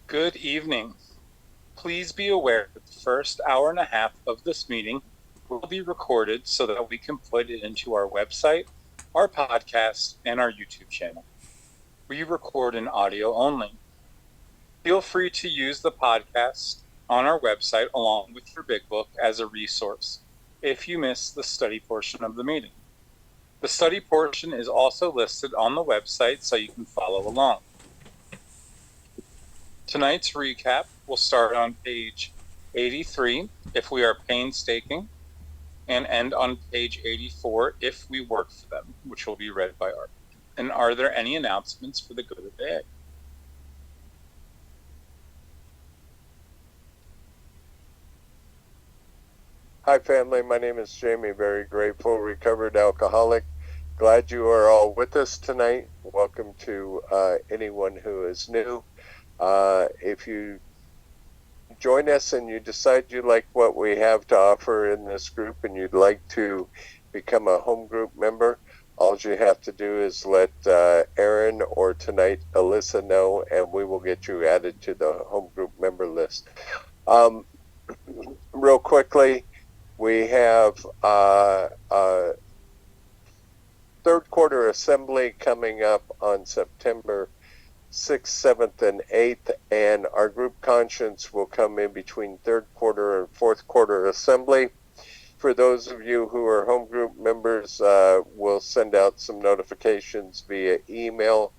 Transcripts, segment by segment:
Good evening. Please be aware that the first hour and a half of this meeting will be recorded so that we can put it into our website, our podcast, and our YouTube channel. We record in audio only. Feel free to use the podcast on our website along with your big book as a resource if you miss the study portion of the meeting. The study portion is also listed on the website so you can follow along. Tonight's recap will start on page 83 if we are painstaking, and end on page 84 if we work for them, which will be read by Art. And are there any announcements for the good of the day? Hi family, my name is Jamie, very grateful, recovered alcoholic. Glad you are all with us tonight. Welcome to anyone who is new. If you join us and you decide you like what we have to offer in this group and you'd like to become a home group member, all you have to do is let Aaron or tonight Alyssa know, and we will get you added to the home group member list. Real quickly, we have third quarter assembly coming up on September 6th, 7th, and 8th, and our group conscience will come in between third quarter and fourth quarter assembly. For those of you who are home group members, we'll send out some notifications via email.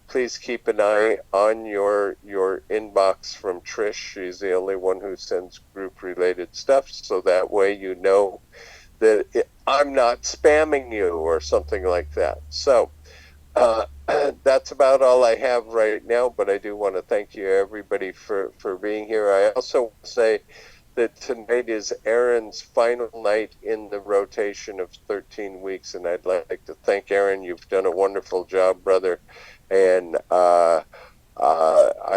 Please keep an eye on your inbox from Trish. She's the only one who sends group-related stuff, so that way you know that I'm not spamming you or something like that. So that's about all I have right now, but I do want to thank you, everybody, for being here. I also want to say that tonight is Aaron's final night in the rotation of 13 weeks, and I'd like to thank Aaron. You've done a wonderful job, brother, and I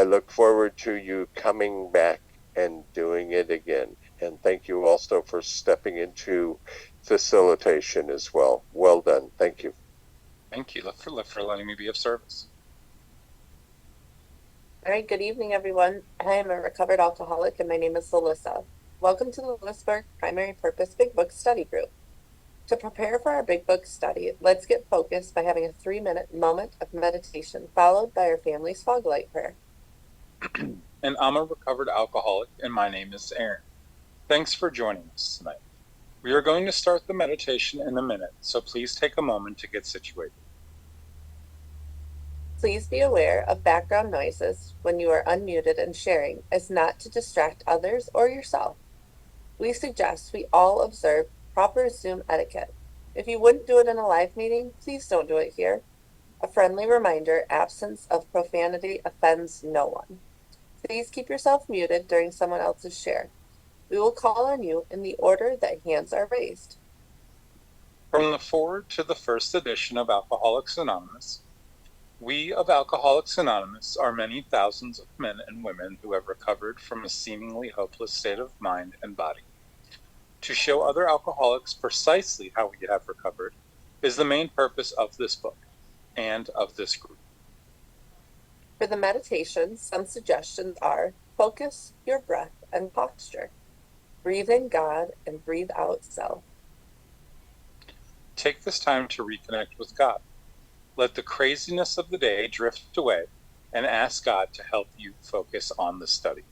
look forward to you coming back and doing it again. And thank you also for stepping into facilitation as well. Well done. Thank you. Thank you for letting me be of service. All right, good evening, everyone. I am a recovered alcoholic, and my name is Alyssa. Welcome to the Lewisburg Primary Purpose Big Book Study Group. To prepare for our Big Book study, let's get focused by having a 3-minute moment of meditation, followed by our family's fog light prayer. And I'm a recovered alcoholic, and my name is Aaron. Thanks for joining us tonight. We are going to start the meditation in a minute, so please take a moment to get situated. Please be aware of background noises when you are unmuted and sharing, as not to distract others or yourself. We suggest we all observe proper Zoom etiquette. If you wouldn't do it in a live meeting, please don't do it here. A friendly reminder, absence of profanity offends no one. Please keep yourself muted during someone else's share. We will call on you in the order that hands are raised. From the foreword to the first edition of Alcoholics Anonymous, we of Alcoholics Anonymous are many thousands of men and women who have recovered from a seemingly hopeless state of mind and body. To show other alcoholics precisely how we have recovered is the main purpose of this book and of this group. For the meditation, some suggestions are: focus your breath and posture. Breathe in God and breathe out self. Take this time to reconnect with God. Let the craziness of the day drift away and ask God to help you focus on the study.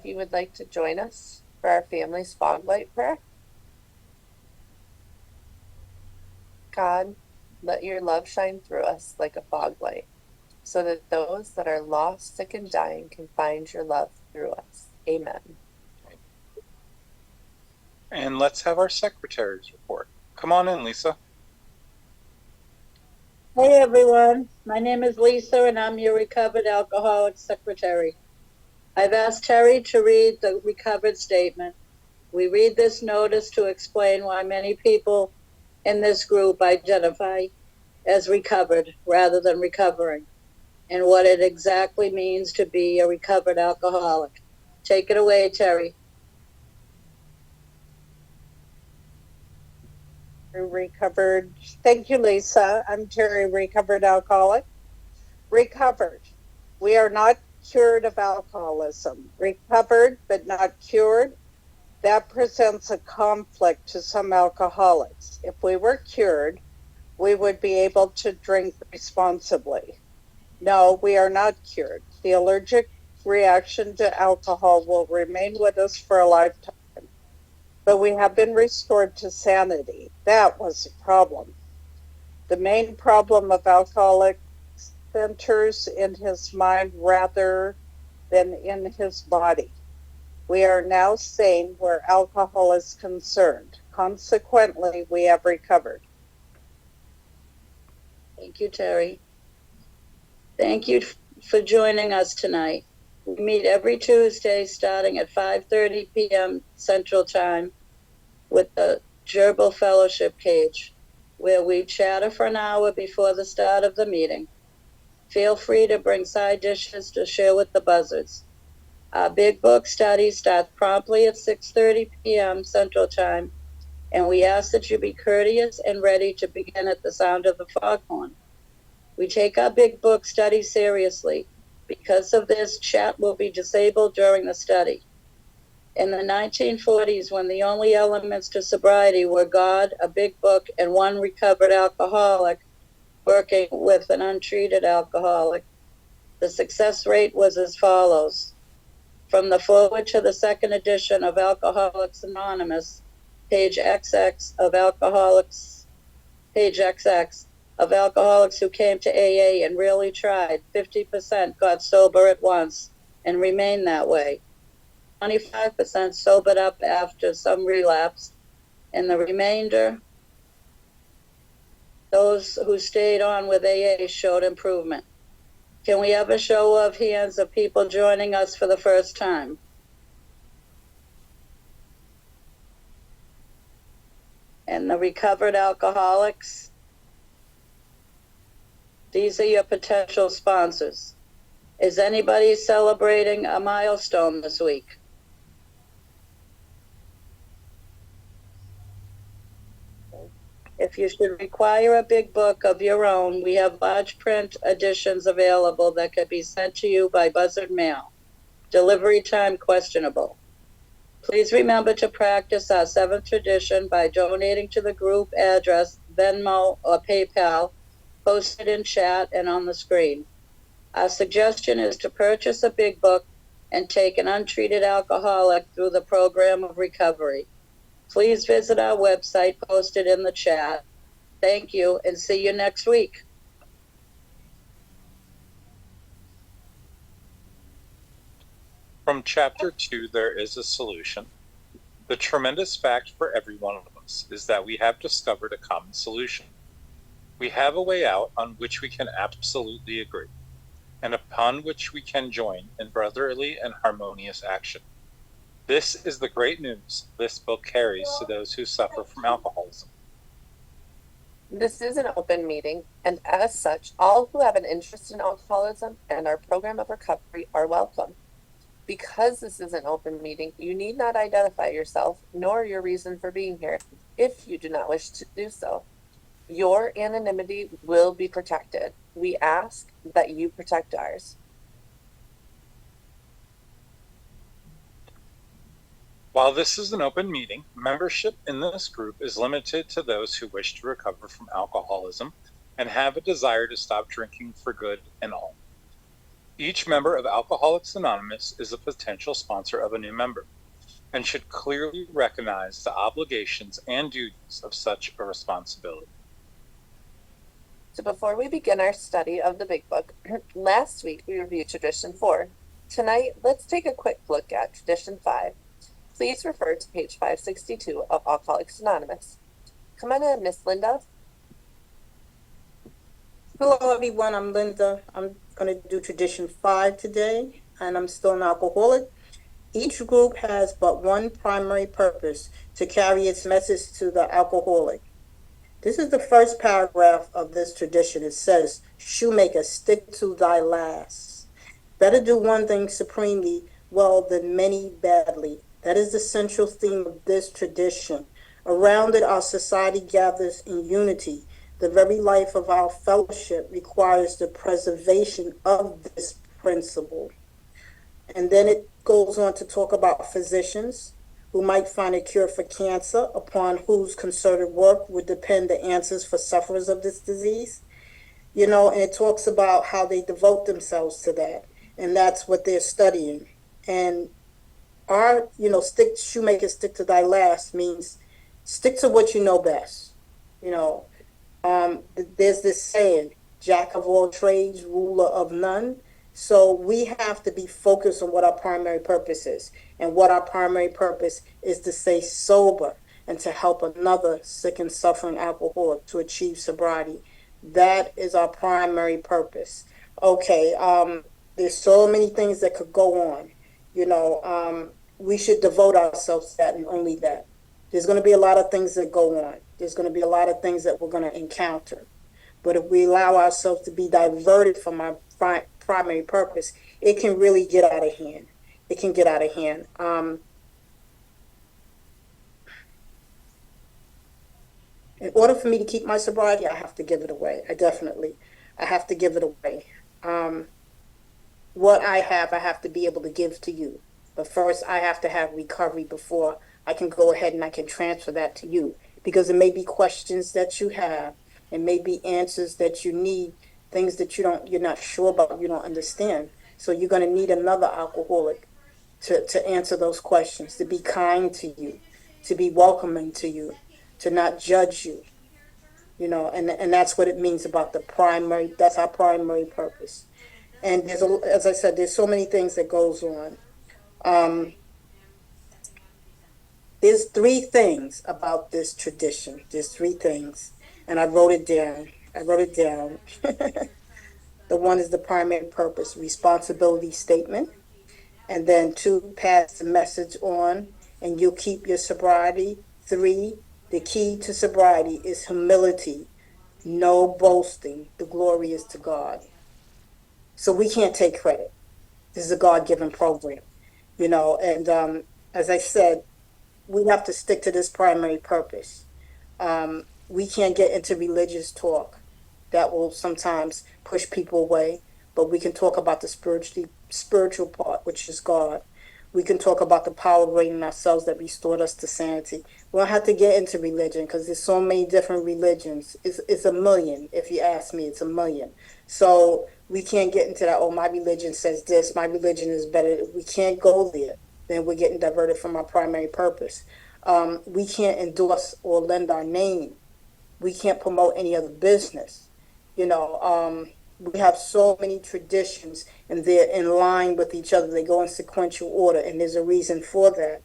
you would like to join us for our family's fog light prayer. God, let your love shine through us like a fog light, so that those that are lost, sick, and dying can find your love through us. Amen. And let's have our secretary's report. Come on in, Lisa. Hey everyone, my name is Lisa and I'm your recovered alcoholic secretary. I've asked Terry to read the recovered statement. We read this notice to explain why many people in this group identify as recovered rather than recovering, and what it exactly means to be a recovered alcoholic. Take it away, Terry. Recovered. Thank you, Lisa. I'm Terry, recovered alcoholic. Recovered. We are not cured of alcoholism. Recovered, but not cured. That presents a conflict to some alcoholics. If we were cured, we would be able to drink responsibly. No, we are not cured. The allergic reaction to alcohol will remain with us for a lifetime. But we have been restored to sanity. That was the problem. The main problem of alcoholic centers in his mind rather than in his body. We are now sane where alcohol is concerned. Consequently, we have recovered. Thank you, Terry. Thank you for joining us tonight. We meet every Tuesday starting at 5:30 p.m. Central Time with the Gerbil Fellowship Cage, where we chatter for an hour before the start of the meeting. Feel free to bring side dishes to share with the buzzards. Our Big Book study starts promptly at 6:30 p.m. Central Time, and we ask that you be courteous and ready to begin at the sound of the foghorn. We take our Big Book study seriously. Because of this, chat will be disabled during the study. In the 1940s, when the only elements to sobriety were God, a big book, and one recovered alcoholic working with an untreated alcoholic, the success rate was as follows. From the foreword to the second edition of Alcoholics Anonymous, page XX of Alcoholics who came to AA and really tried, 50% got sober at once and remained that way. 25% sobered up after some relapse, and the remainder, those who stayed on with AA, showed improvement. Can we have a show of hands of people joining us for the first time? And the recovered alcoholics, these are your potential sponsors. Is anybody celebrating a milestone this week? If you should require a big book of your own, we have large print editions available that could be sent to you by buzzard mail. Delivery time questionable. Please remember to practice our 7th tradition by donating to the group address, Venmo, or PayPal, posted in chat and on the screen. Our suggestion is to purchase a big book and take an untreated alcoholic through the program of recovery. Please visit our website posted in the chat. Thank you, and see you next week. From Chapter 2, There is a Solution. The tremendous fact for every one of us is that we have discovered a common solution. We have a way out on which we can absolutely agree, and upon which we can join in brotherly and harmonious action. This is the great news this book carries to those who suffer from alcoholism. This is an open meeting, and as such, all who have an interest in alcoholism and our program of recovery are welcome. Because this is an open meeting, you need not identify yourself nor your reason for being here if you do not wish to do so. Your anonymity will be protected. We ask that you protect ours. While this is an open meeting, membership in this group is limited to those who wish to recover from alcoholism and have a desire to stop drinking for good and all. Each member of Alcoholics Anonymous is a potential sponsor of a new member and should clearly recognize the obligations and duties of such a responsibility. So before we begin our study of the Big Book, last week we reviewed Tradition 4. Tonight, let's take a quick look at Tradition 5. Please refer to page 562 of Alcoholics Anonymous. Come on in, Miss Linda. Hello, everyone. I'm Linda. I'm going to do Tradition 5 today, and I'm still an alcoholic. Each group has but one primary purpose: to carry its message to the alcoholic. This is the first paragraph of this tradition. It says, "Shoemaker, stick to thy last. Better do one thing supremely well than many badly." That is the central theme of this tradition. Around it, our society gathers in unity. The very life of our fellowship requires the preservation of this principle. And then it goes on to talk about physicians who might find a cure for cancer, upon whose concerted work would depend the answers for sufferers of this disease. And it talks about how they devote themselves to that, and that's what they're studying. And our, shoemaker, stick to thy last means stick to what you know best. You know, there's this saying, jack of all trades, ruler of none. So we have to be focused on what our primary purpose is. And what our primary purpose is to stay sober and to help another sick and suffering alcoholic to achieve sobriety. That is our primary purpose. Okay, there's so many things that could go on. We should devote ourselves to that and only that. There's going to be a lot of things that go on. There's going to be a lot of things that we're going to encounter. But if we allow ourselves to be diverted from our primary purpose, it can really get out of hand. It can get out of hand. In order for me to keep my sobriety, I have to give it away. I have to give it away. What I have to be able to give to you. But first, I have to have recovery before I can go ahead and I can transfer that to you. Because it may be questions that you have. It may be answers that you need, things that you're not sure about, you don't understand. So you're going to need another alcoholic to answer those questions, to be kind to you, to be welcoming to you, to not judge you. And that's what it means about that's our primary purpose. And as I said, there's so many things that goes on. There's three things about this tradition. There's three things. And I wrote it down. The one is the primary purpose, responsibility statement. And then 2, pass the message on, and you'll keep your sobriety. 3, the key to sobriety is humility, no boasting. The glory is to God. So we can't take credit. This is a God-given program, and as I said, we have to stick to this primary purpose. We can't get into religious talk. That will sometimes push people away, but we can talk about the spiritual part, which is God. We can talk about the power within ourselves that restored us to sanity. We don't have to get into religion because there's so many different religions. It's a million, if you ask me, it's a million. So we can't get into that, my religion says this, my religion is better. We can't go there. Then we're getting diverted from our primary purpose. We can't endorse or lend our name. We can't promote any other business. We have so many traditions and they're in line with each other. They go in sequential order, and there's a reason for that.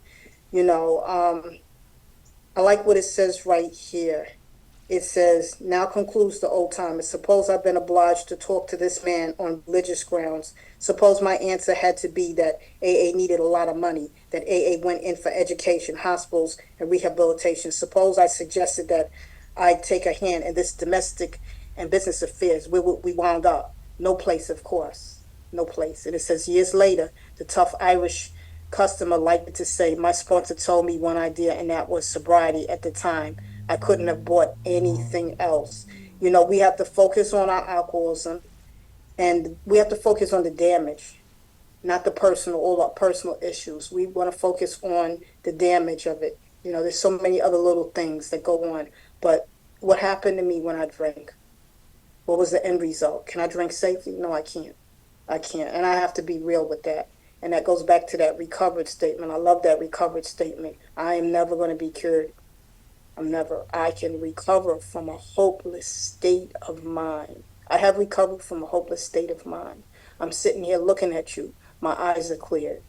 I like what it says right here. It says, now concludes the old timer. Suppose I've been obliged to talk to this man on religious grounds. Suppose my answer had to be that AA needed a lot of money, that AA went in for education, hospitals, and rehabilitation. Suppose I suggested that I take a hand in this domestic and business affairs. Where would we wound up? No place, of course. No place. And it says, years later, the tough Irish customer liked to say, my sponsor told me one idea, and that was sobriety at the time. I couldn't have bought anything else. We have to focus on our alcoholism, and we have to focus on the damage, not all our personal issues. We want to focus on the damage of it. There's so many other little things that go on. But what happened to me when I drank? What was the end result? Can I drink safely? No, I can't. I can't. And I have to be real with that. And that goes back to that recovered statement. I love that recovered statement. I am never going to be cured. I can recover from a hopeless state of mind. I have recovered from a hopeless state of mind. I'm sitting here looking at you. My eyes are clear.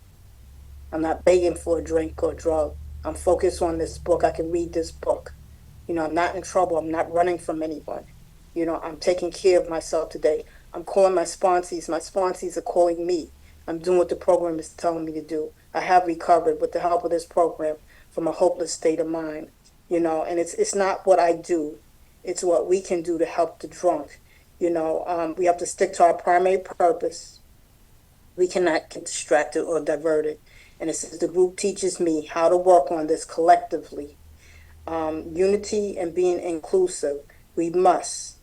I'm not begging for a drink or a drug. I'm focused on this book. I can read this book. I'm not in trouble. I'm not running from anyone. I'm taking care of myself today. I'm calling my sponsees. My sponsees are calling me. I'm doing what the program is telling me to do. I have recovered with the help of this program from a hopeless state of mind. And it's not what I do. It's what we can do to help the drunk. We have to stick to our primary purpose. We cannot get distracted or diverted. And it says the group teaches me how to work on this collectively. Unity and being inclusive. We must.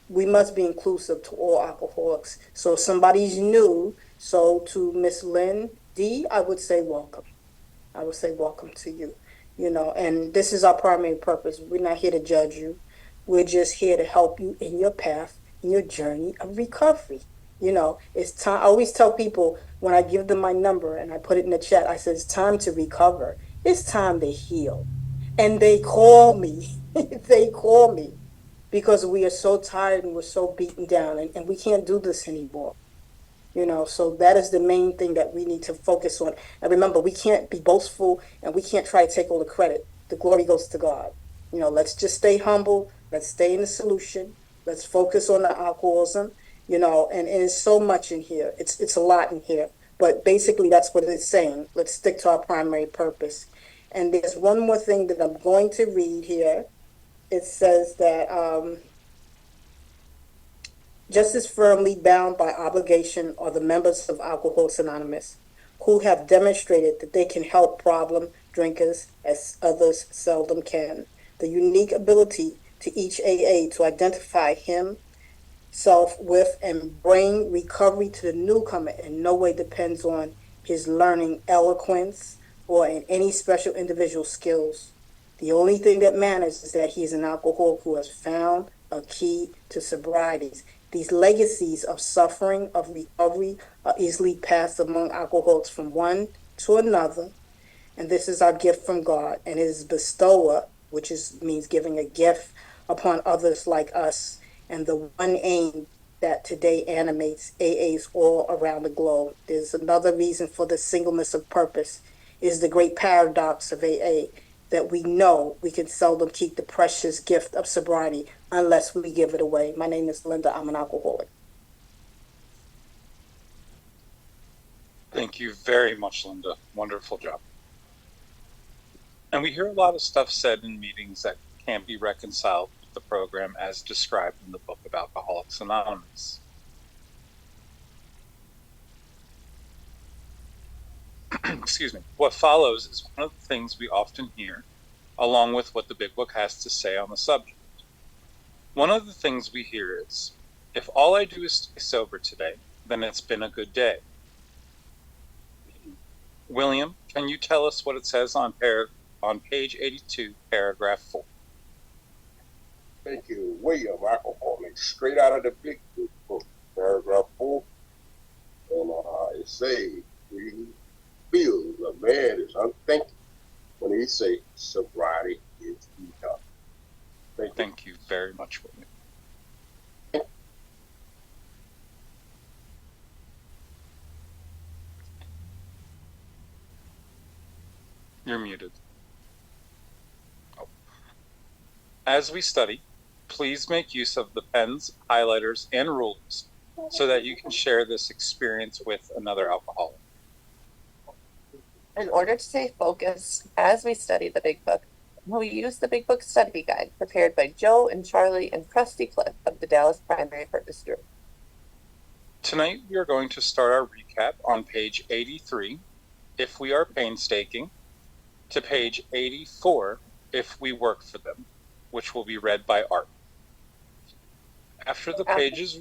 We must be inclusive to all alcoholics. So if somebody's new, so to Miss Lynn D, I would say welcome. I would say welcome to you. And this is our primary purpose. We're not here to judge you. We're just here to help you in your path, in your journey of recovery. It's time. I always tell people when I give them my number and I put it in the chat, I said, it's time to recover. It's time to heal. And they call me. They call me because we are so tired and we're so beaten down and we can't do this anymore. So that is the main thing that we need to focus on. And remember, we can't be boastful and we can't try to take all the credit. The glory goes to God. Let's just stay humble. Let's stay in the solution. Let's focus on the alcoholism, and it's so much in here. It's a lot in here. But basically, that's what it's saying. Let's stick to our primary purpose. And there's one more thing that I'm going to read here. It says that just as firmly bound by obligation are the members of Alcoholics Anonymous, who have demonstrated that they can help problem drinkers as others seldom can. The unique ability to each AA to identify himself with and bring recovery to the newcomer in no way depends on his learning eloquence or in any special individual skills. The only thing that matters is that he is an alcoholic who has found a key to sobriety. These legacies of suffering, of recovery, are easily passed among alcoholics from one to another. And this is our gift from God. And it is bestower, which means giving a gift upon others like us. And the one aim that today animates AAs all around the globe. There's another reason for the singleness of purpose is the great paradox of AA, that we know we can seldom keep the precious gift of sobriety unless we give it away. My name is Linda. I'm an alcoholic. Thank you very much, Linda. Wonderful job. And we hear a lot of stuff said in meetings that can't be reconciled with the program as described in the book of Alcoholics Anonymous. Excuse me. What follows is one of the things we often hear, along with what the big book has to say on the subject. One of the things we hear is, if all I do is stay sober today, then it's been a good day. William, can you tell us what it says on page 82, paragraph 4? Thank you. William, alcoholic, straight out of the big book, paragraph 4. And it says, he feels a man is unthinking when he say sobriety is enough. Thank you very much, William. You're muted. Oh. As we study, please make use of the pens, highlighters, and rulers so that you can share this experience with another alcoholic. In order to stay focused as we study the Big Book, we use the Big Book study guide prepared by Joe and Charlie and Krusty Cliff of the Dallas Primary Purpose Group. Tonight, we are going to start our recap on page 83, if we are painstaking, to page 84, if we work for them, which will be read by Art. After the pages,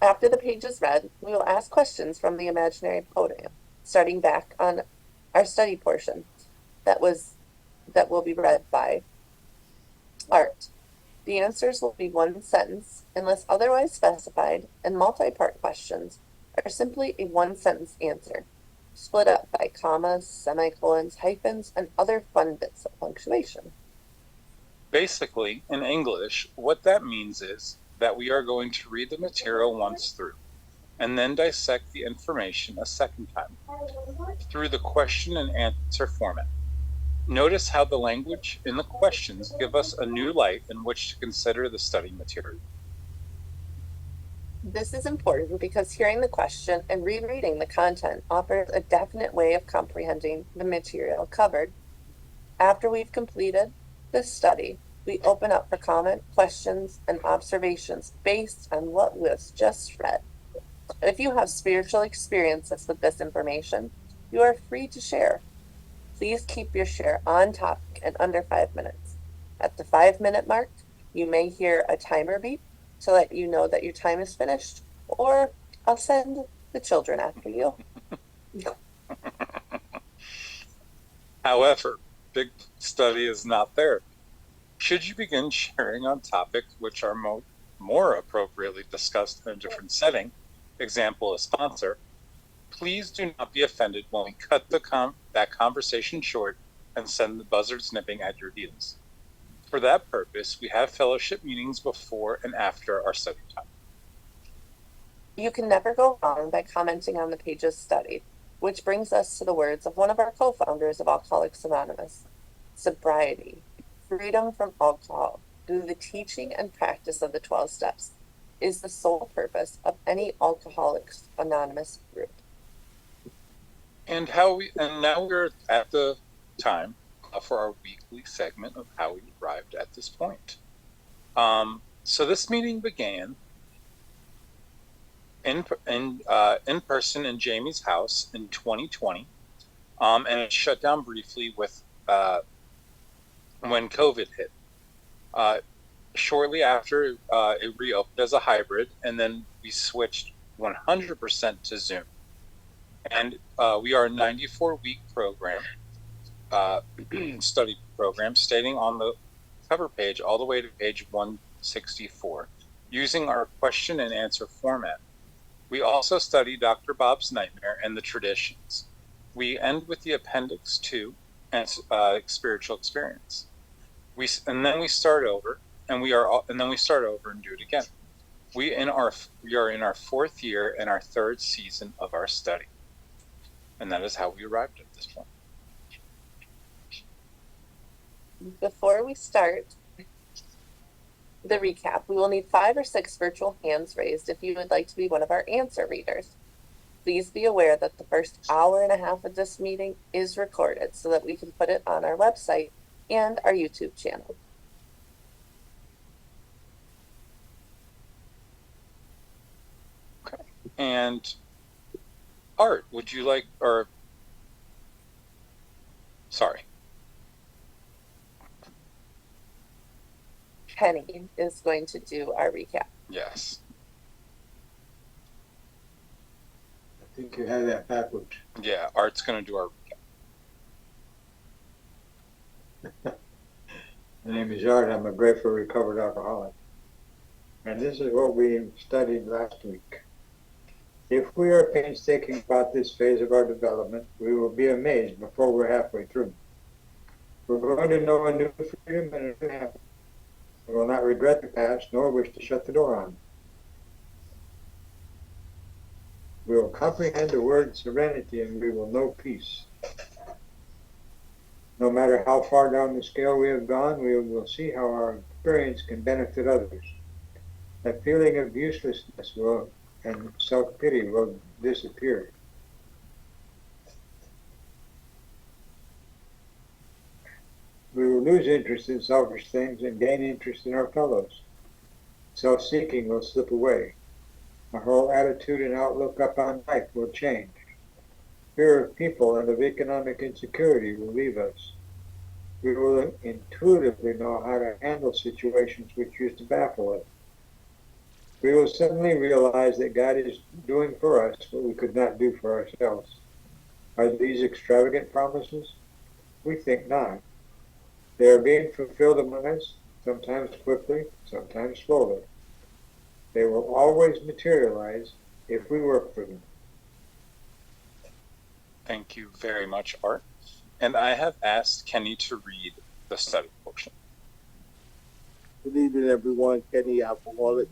After the page is read, we will ask questions from the imaginary podium, starting back on our study portion that will be read by Art. The answers will be one sentence unless otherwise specified, and multi-part questions are simply a one-sentence answer, split up by commas, semicolons, hyphens, and other fun bits of punctuation. Basically, in English, what that means is that we are going to read the material once through, and then dissect the information a second time through the question and answer format. Notice how the language in the questions give us a new light in which to consider the study material. This is important because hearing the question and rereading the content offers a definite way of comprehending the material covered. After we've completed this study, we open up for comment, questions, and observations based on what was just read. If you have spiritual experiences with this information, you are free to share. Please keep your share on topic and under 5 minutes. At the 5-minute mark, you may hear a timer beep to let you know that your time is finished, or I'll send the children after you. However, big study is not therapy. Should you begin sharing on topics which are more appropriately discussed in a different setting, example a sponsor, please do not be offended when we cut that conversation short and send the buzzard snipping at your heels. For that purpose, we have fellowship meetings before and after our study time. You can never go wrong by commenting on the pages studied, which brings us to the words of one of our co-founders of Alcoholics Anonymous. Sobriety, freedom from alcohol, through the teaching and practice of the 12 steps, is the sole purpose of any Alcoholics Anonymous group. And now we're at the time for our weekly segment of how we arrived at this point. So this meeting began in person in Jamie's house in 2020, and it shut down briefly with when COVID hit. Shortly after, it reopened as a hybrid, and then we switched 100% to Zoom. And we are a 94-week program, study program, stating on the cover page all the way to page 164, using our question and answer format. We also study Dr. Bob's Nightmare and the traditions. We end with the Appendix 2 and spiritual experience. And then we start over, and then we start over and do it again. We are in our 4th year and our 3rd season of our study. And that is how we arrived at this point. Before we start the recap, we will need 5 or 6 virtual hands raised if you would like to be one of our answer readers. Please be aware that the first hour and a half of this meeting is recorded so that we can put it on our website and our YouTube channel. Okay. And Art, would you like, or sorry. Penny is going to do our recap. Yes. I think you have that backwards. Yeah, Art's going to do our recap. My name is Art. I'm a grateful recovered alcoholic. And this is what we studied last week. If we are painstaking about this phase of our development, we will be amazed before we're halfway through. We're going to know a new freedom and a new happiness. We will not regret the past, nor wish to shut the door on it. We will comprehend the word serenity, and we will know peace. No matter how far down the scale we have gone, we will see how our experience can benefit others. That feeling of uselessness and self-pity will disappear. We will lose interest in selfish things and gain interest in our fellows. Self-seeking will slip away. Our whole attitude and outlook upon life will change. Fear of people and of economic insecurity will leave us. We will intuitively know how to handle situations which used to baffle us. We will suddenly realize that God is doing for us what we could not do for ourselves. Are these extravagant promises? We think not. They are being fulfilled among us, sometimes quickly, sometimes slowly. They will always materialize if we work for them. Thank you very much, Art. And I have asked Kenny to read the study portion. Good evening, everyone. Kenny, alcoholic.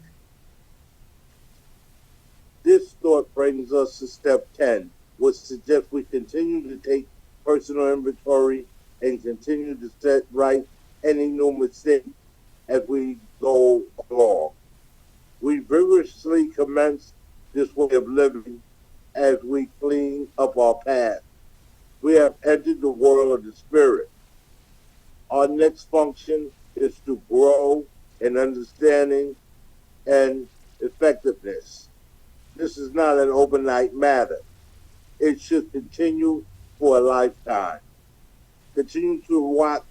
This thought brings us to step 10, which suggests we continue to take personal inventory and continue to set right any new mistakes as we go along. We vigorously commence this way of living as we clean up our past. We have entered the world of the spirit. Our next function is to grow in understanding and effectiveness. This is not an overnight matter. It should continue for a lifetime. Continue to watch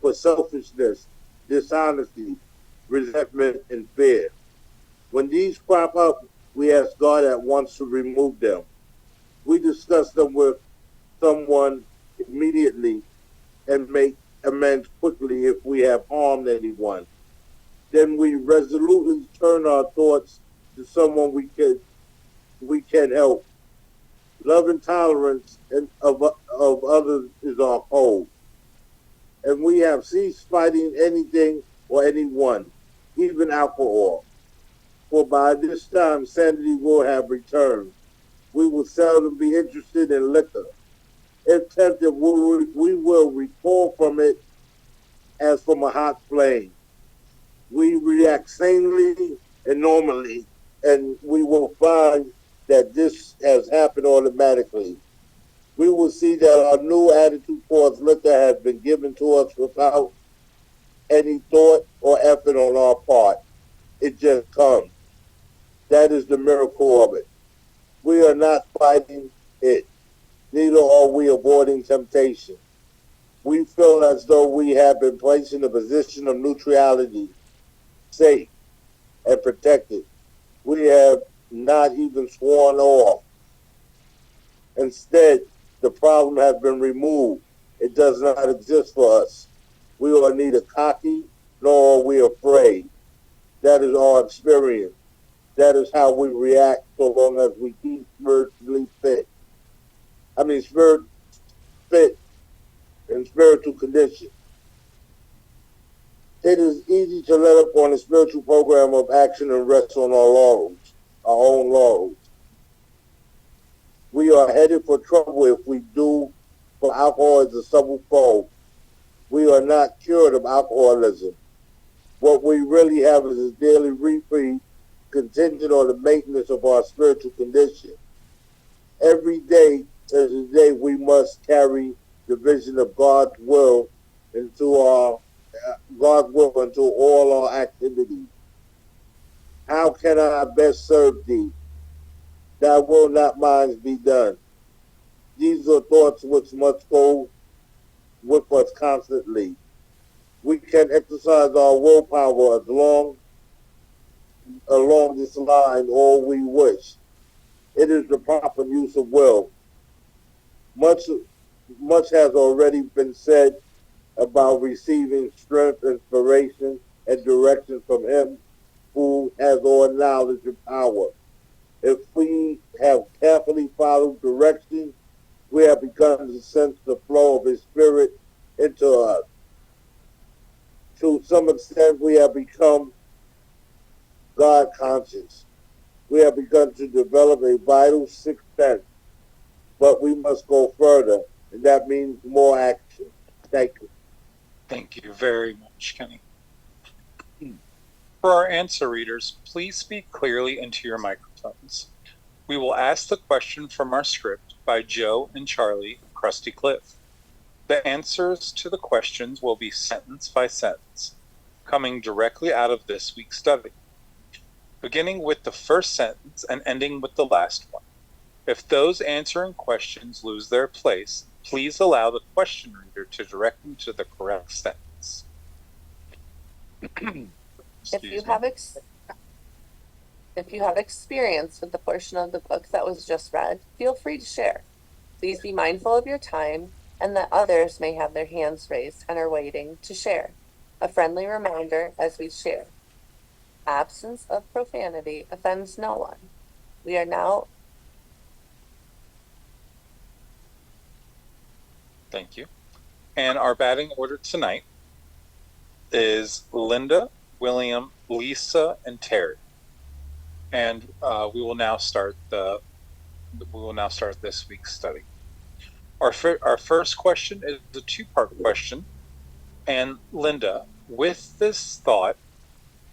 for selfishness, dishonesty, resentment, and fear. When these crop up, we ask God at once to remove them. We discuss them with someone immediately and make amends quickly if we have harmed anyone. Then we resolutely turn our thoughts to someone we can help. Love and tolerance of others is our code. And we have ceased fighting anything or anyone, even alcohol. For by this time, sanity will have returned. We will seldom be interested in liquor. If tempted, we will recoil from it as from a hot flame. We react sanely and normally, and we will find that this has happened automatically. We will see that our new attitude towards liquor has been given to us without any thought or effort on our part. It just comes. That is the miracle of it. We are not fighting it. Neither are we avoiding temptation. We feel as though we have been placed in a position of neutrality, safe and protected. We have not even sworn off. Instead, the problem has been removed. It does not exist for us. We are neither cocky nor are we afraid. That is our experience. That is how we react so long as we keep spiritually fit. Spirit fit in spiritual condition. It is easy to let up on a spiritual program of action and rest on our own laurels. We are headed for trouble if we do, for alcohol is a subtle foe. We are not cured of alcoholism. What we really have is a daily reprieve contingent on the maintenance of our spiritual condition. Every day is a day we must carry the vision of God's will into all our activities. How can I best serve thee? Thy will, not mine, be done. These are thoughts which must go with us constantly. We can exercise our willpower along this line all we wish. It is the proper use of will. Much has already been said about receiving strength, inspiration, and direction from Him who has all knowledge and power. If we have carefully followed direction, we have begun to sense the flow of His Spirit into us. To some extent, we have become God conscious. We have begun to develop a vital sixth sense, but we must go further, and that means more action. Thank you. Thank you very much, Kenny. For our answer readers, please speak clearly into your microphones. We will ask the question from our script by Joe and Charlie Krusty Cliff. The answers to the questions will be sentence by sentence, coming directly out of this week's study, beginning with the first sentence and ending with the last one. If those answering questions lose their place, please allow the question reader to direct them to the correct sentence. If you have experience with the portion of the book that was just read, feel free to share. Please be mindful of your time and that others may have their hands raised and are waiting to share. A friendly reminder as we share. Absence of profanity offends no one. We are now. Thank you. And our batting order tonight is Linda, William, Lisa, and Terry. And we will now start this week's study. Our first question is a two-part question. And Linda, with this thought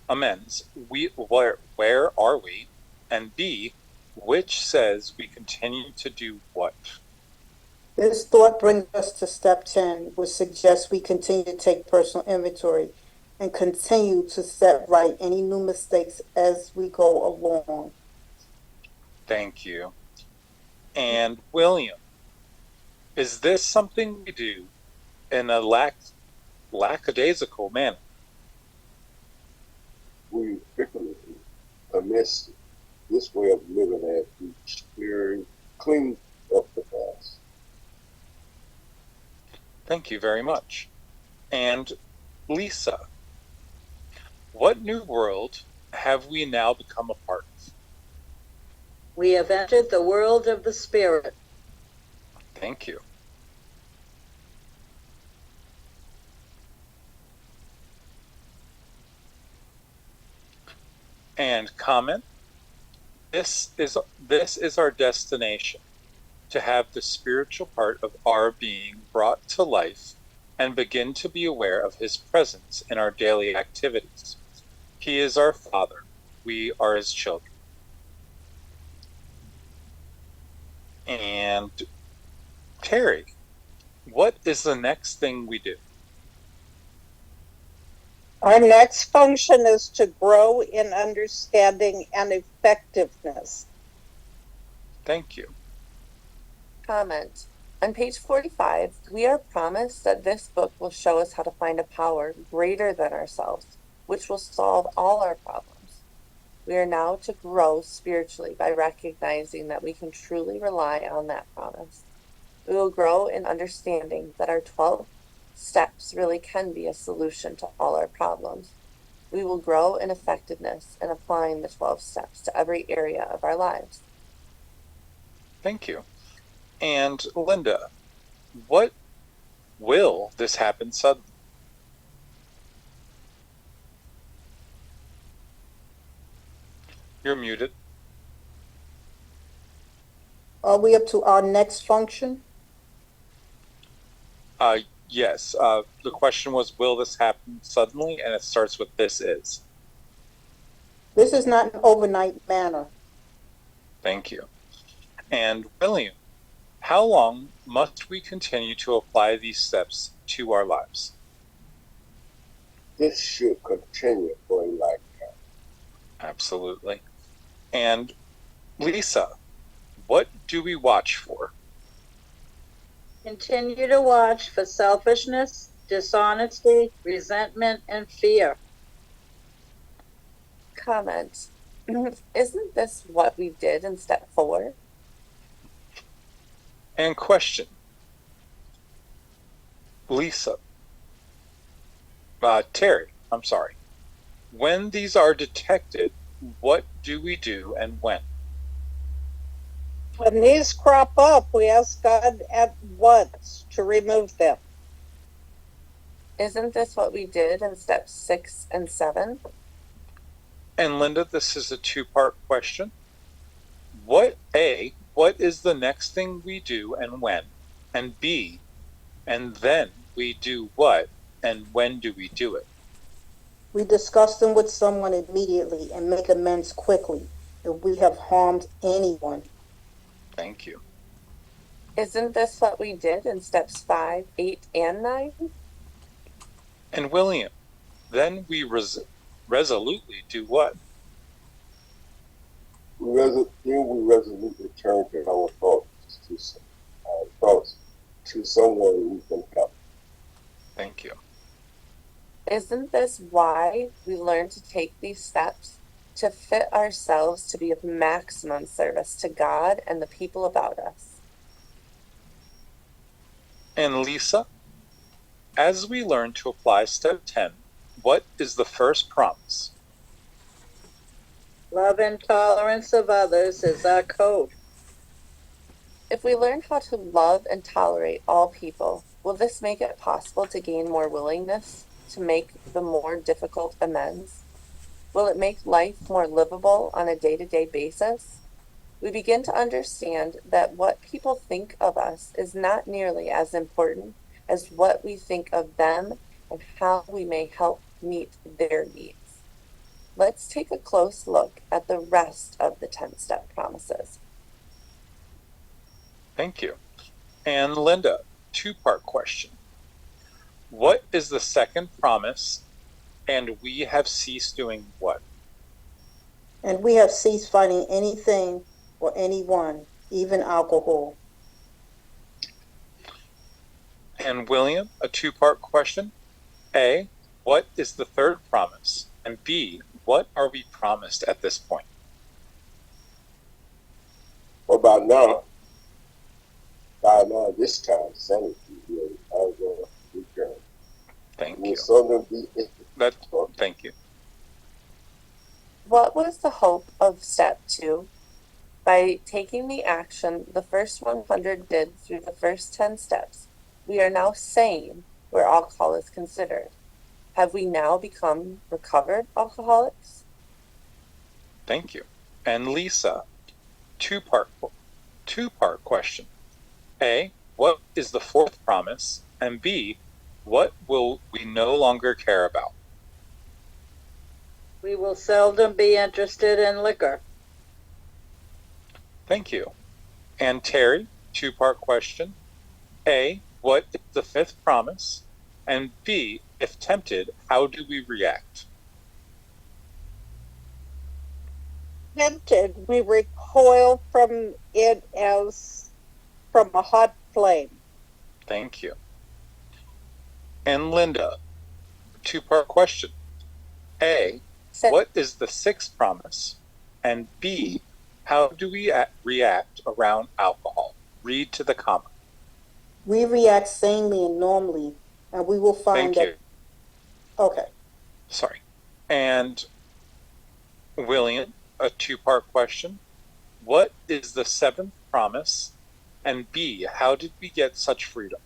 amends, where are we? And B, which says we continue to do what? This thought brings us to step 10, which suggests we continue to take personal inventory and continue to set right any new mistakes as we go along. Thank you. And William, is this something we do in a lackadaisical manner? We frequently amiss this way of living as we clean up the past. Thank you very much. And Lisa, what new world have we now become a part of? We have entered the world of the spirit. Thank you. And comment, this is our destination, to have the spiritual part of our being brought to life and begin to be aware of his presence in our daily activities. He is our Father. We are his children. And Terry, what is the next thing we do? Our next function is to grow in understanding and effectiveness. Thank you. Comment. On page 45, we are promised that this book will show us how to find a power greater than ourselves, which will solve all our problems. We are now to grow spiritually by recognizing that we can truly rely on that promise. We will grow in understanding that our 12 steps really can be a solution to all our problems. We will grow in effectiveness in applying the 12 steps to every area of our lives. Thank you. And Linda, what will this happen suddenly? You're muted. Are we up to our next function? Yes. The question was, will this happen suddenly? And it starts with this is. This is not an overnight manner. Thank you. And William, how long must we continue to apply these steps to our lives? This should continue for a lifetime. Absolutely. And Lisa, what do we watch for? Continue to watch for selfishness, dishonesty, resentment, and fear. Comment. Isn't this what we did in step 4? And question. Lisa. Terry, I'm sorry. When these are detected, what do we do and when? When these crop up, we ask God at once to remove them. Isn't this what we did in steps 6 and 7? And Linda, this is a two-part question. What is the next thing we do and when? And B, and then we do what and when do we do it? We discuss them with someone immediately and make amends quickly if we have harmed anyone. Thank you. Isn't this what we did in steps 5, 8, and 9? And William, then we resolutely do what? We resolutely turn to our thoughts to someone we can help. Thank you. Isn't this why we learn to take these steps? To fit ourselves to be of maximum service to God and the people about us. And Lisa, as we learn to apply step 10 what is the first promise? Love and tolerance of others is our code. If we learn how to love and tolerate all people, will this make it possible to gain more willingness to make the more difficult amends? Will it make life more livable on a day-to-day basis? We begin to understand that what people think of us is not nearly as important as what we think of them and how we may help meet their needs. Let's take a close look at the rest of the 10-step promises. Thank you. And Linda, two-part question. What is the second promise, and we have ceased doing what? And we have ceased fighting anything or anyone, even alcohol. And William, a two-part question. A, what is the third promise? And B, what are we promised at this point? Well, by now, this time, sanity will return. Thank Will you. seldom be Thank you. What was the hope of step 2? By taking the action the first 100 did through the first 10 steps, we are now sane where alcohol is considered. Have we now become recovered alcoholics? Thank you. And Lisa, two-part question. A, what is the fourth promise? And B, what will we no longer care about? We will seldom be interested in liquor. Thank you. And Terry, two-part question. A, what is the fifth promise? And B, if tempted, how do we react? Tempted, we recoil from it as from a hot flame. Thank you. And Linda, two-part question. A, what is the sixth promise? And B, how do we react around alcohol? Read to the comma. We react sanely and normally, and we will find Thank you. Okay. Sorry. And William, a two-part question. What is the seventh promise? And B, how did we get such freedom?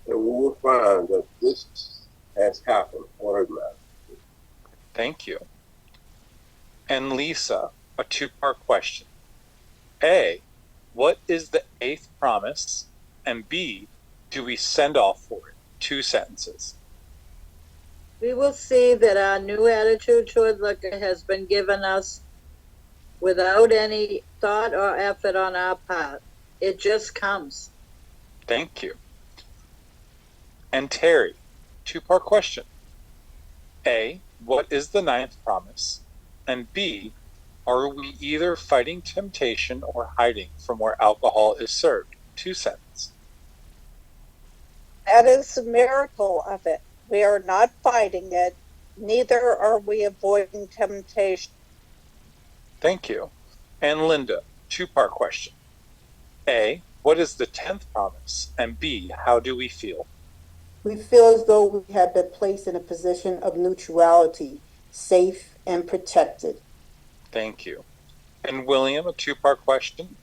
And we will find that this has happened automatically. Thank you. And Lisa, a two-part question. A, what is the eighth promise? And B, do we send off for it? 2 sentences. We will see that our new attitude toward liquor has been given us without any thought or effort on our part. It just comes. Thank you. And Terry, two-part question. A, what is the ninth promise? And B, are we either fighting temptation or hiding from where alcohol is served? 2 sentences. That is the miracle of it. We are not fighting it, neither are we avoiding temptation. Thank you. And Linda, two-part question. A, what is the 10th promise? And B, how do we feel? We feel as though we have been placed in a position of neutrality, safe and protected. Thank you. And William, a two-part question.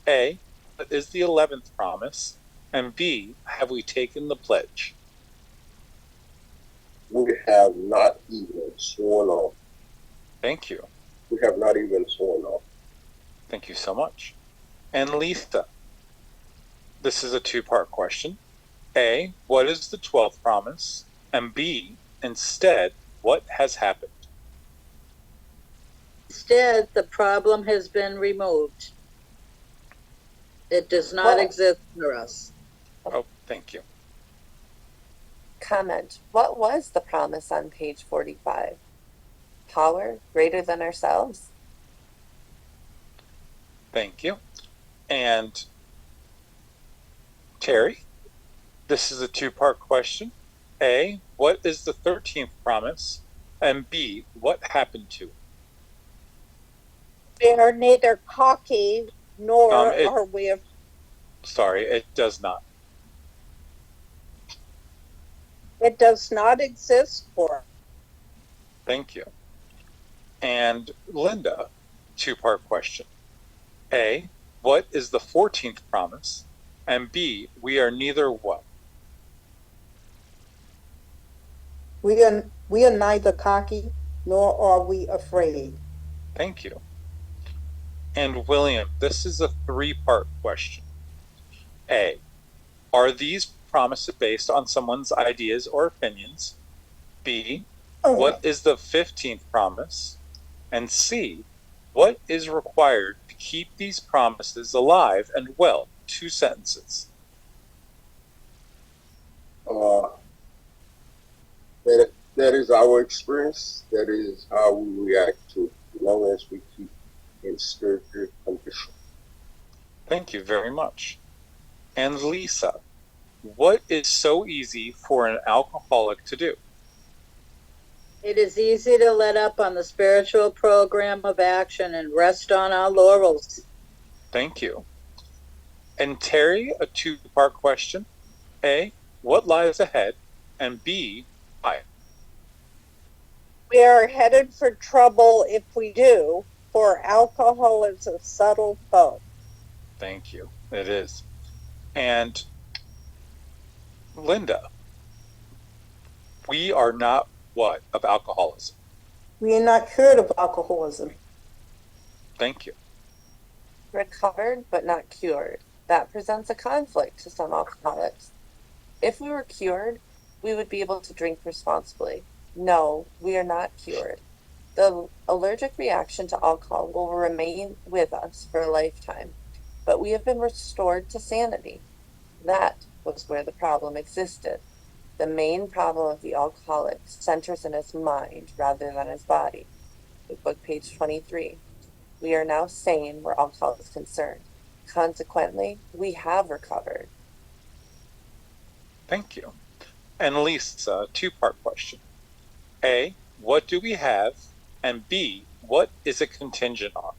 A, what is the 11th promise? And B, have we taken the pledge? We have not even sworn off. Thank you. We have not even sworn off. Thank you so much. And Lisa, this is a two-part question. A, what is the 12th promise? And B, instead, what has happened? Instead, the problem has been removed. It does not exist for us. Oh, thank you. Comment, what was the promise on page 45? Power greater than ourselves? Thank you. And Terry, this is a two-part question. A, what is the 13th promise? And B, what happened to it? We are neither cocky nor are we. Sorry, it does not. It does not exist for. Thank you. And Linda, two-part question. A, what is the 14th promise? And B, we are neither what? We are neither cocky nor are we afraid. Thank you. And William, this is a three-part question. A, are these promises based on someone's ideas or opinions? B, what is the 15th promise? And C, what is required to keep these promises alive and well? Two sentences. That is our experience. That is how we react to it, as long as we keep in spiritual condition. Thank you very much. And Lisa, what is so easy for an alcoholic to do? It is easy to let up on the spiritual program of action and rest on our laurels. Thank you. And Terry, a two-part question. A, what lies ahead? And B, why? We are headed for trouble if we do, for alcohol is a subtle foe. Thank you. It is. And Linda, we are not what of alcoholism? We are not cured of alcoholism. Thank you. Recovered but not cured. That presents a conflict to some alcoholics. If we were cured, we would be able to drink responsibly. No, we are not cured. The allergic reaction to alcohol will remain with us for a lifetime, but we have been restored to sanity. That was where the problem existed. The main problem of the alcoholic centers in his mind rather than his body. Book page 23. We are now sane where alcohol is concerned. Consequently, we have recovered. Thank you. And Lisa, two-part question. A, what do we have? And B, what is it contingent on?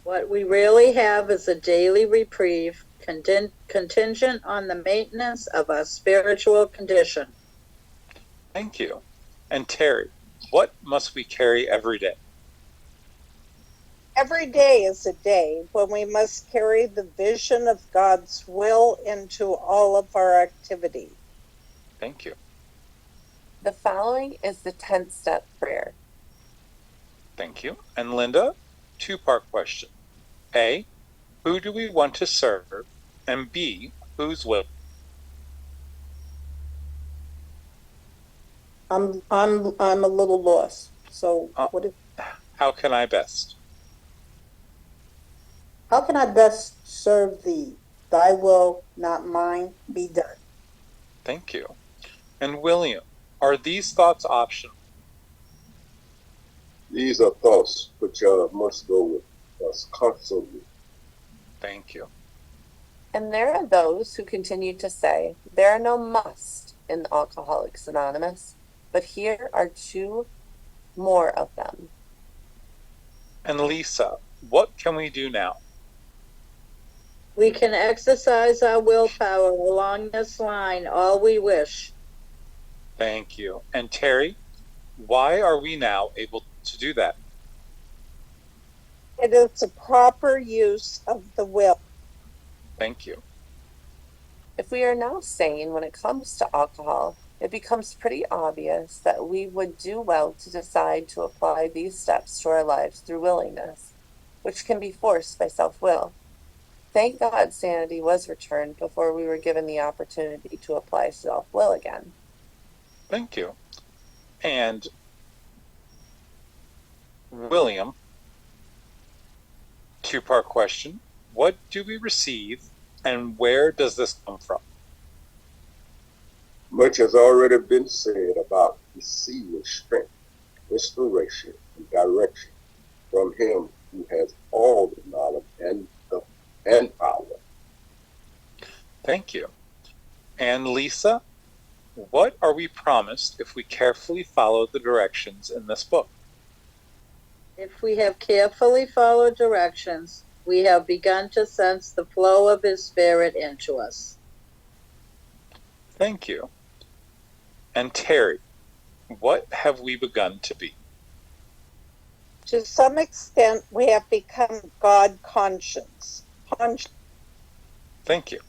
What we really have is a daily reprieve contingent on the maintenance of our spiritual condition. Thank you. And Terry, what must we carry every day? Every day is a day when we must carry the vision of God's will into all of our activity. Thank you. The following is the 10th step prayer. Thank you. And Linda, two-part question. A, who do we want to serve? And B, whose will? I'm a little lost. So How can I best? How can I best serve thee? Thy will, not mine, be done. Thank you. And William, are these thoughts optional? These are thoughts which must go with us constantly. Thank you. And there are those who continue to say there are no must in Alcoholics Anonymous, but here are two more of them. And Lisa, what can we do now? We can exercise our willpower along this line all we wish. Thank you. And Terry, why are we now able to do that? It is a proper use of the will. Thank you. If we are now sane when it comes to alcohol, it becomes pretty obvious that we would do well to decide to apply these steps to our lives through willingness, which can be forced by self-will. Thank God sanity was returned before we were given the opportunity to apply self-will again. Thank you. And William, two-part question. What do we receive and where does this come from? Much has already been said about receiving strength, inspiration, and direction from Him who has all the knowledge and power. Thank you. And Lisa, what are we promised if we carefully follow the directions in this book? If we have carefully followed directions, we have begun to sense the flow of His Spirit into us. Thank you. And Terry, what have we begun to be? To some extent, we have become God conscious. Thank you.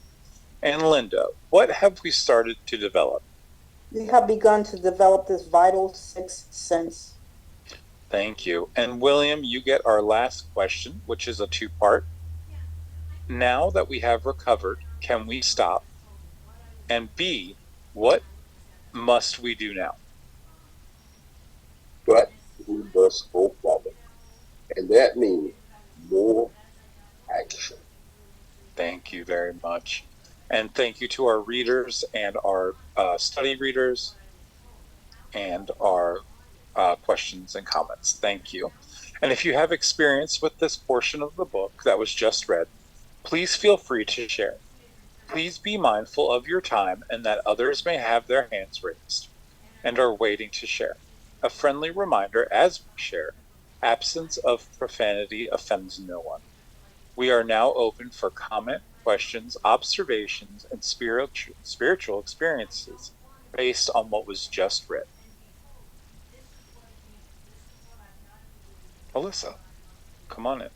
And Linda, what have we started to develop? We have begun to develop this vital sixth sense. Thank you. And William, you get our last question, which is a two-part. Now that we have recovered, can we stop? And B, what must we do now? But we must go forward. And that means more action. Thank you very much. And thank you to our readers and our study readers and our questions and comments. Thank you. And if you have experience with this portion of the book that was just read, please feel free to share. Please be mindful of your time and that others may have their hands raised and are waiting to share. A friendly reminder as we share, absence of profanity offends no one. We are now open for comment, questions, observations, and spiritual experiences based on what was just read. Alyssa, come on in.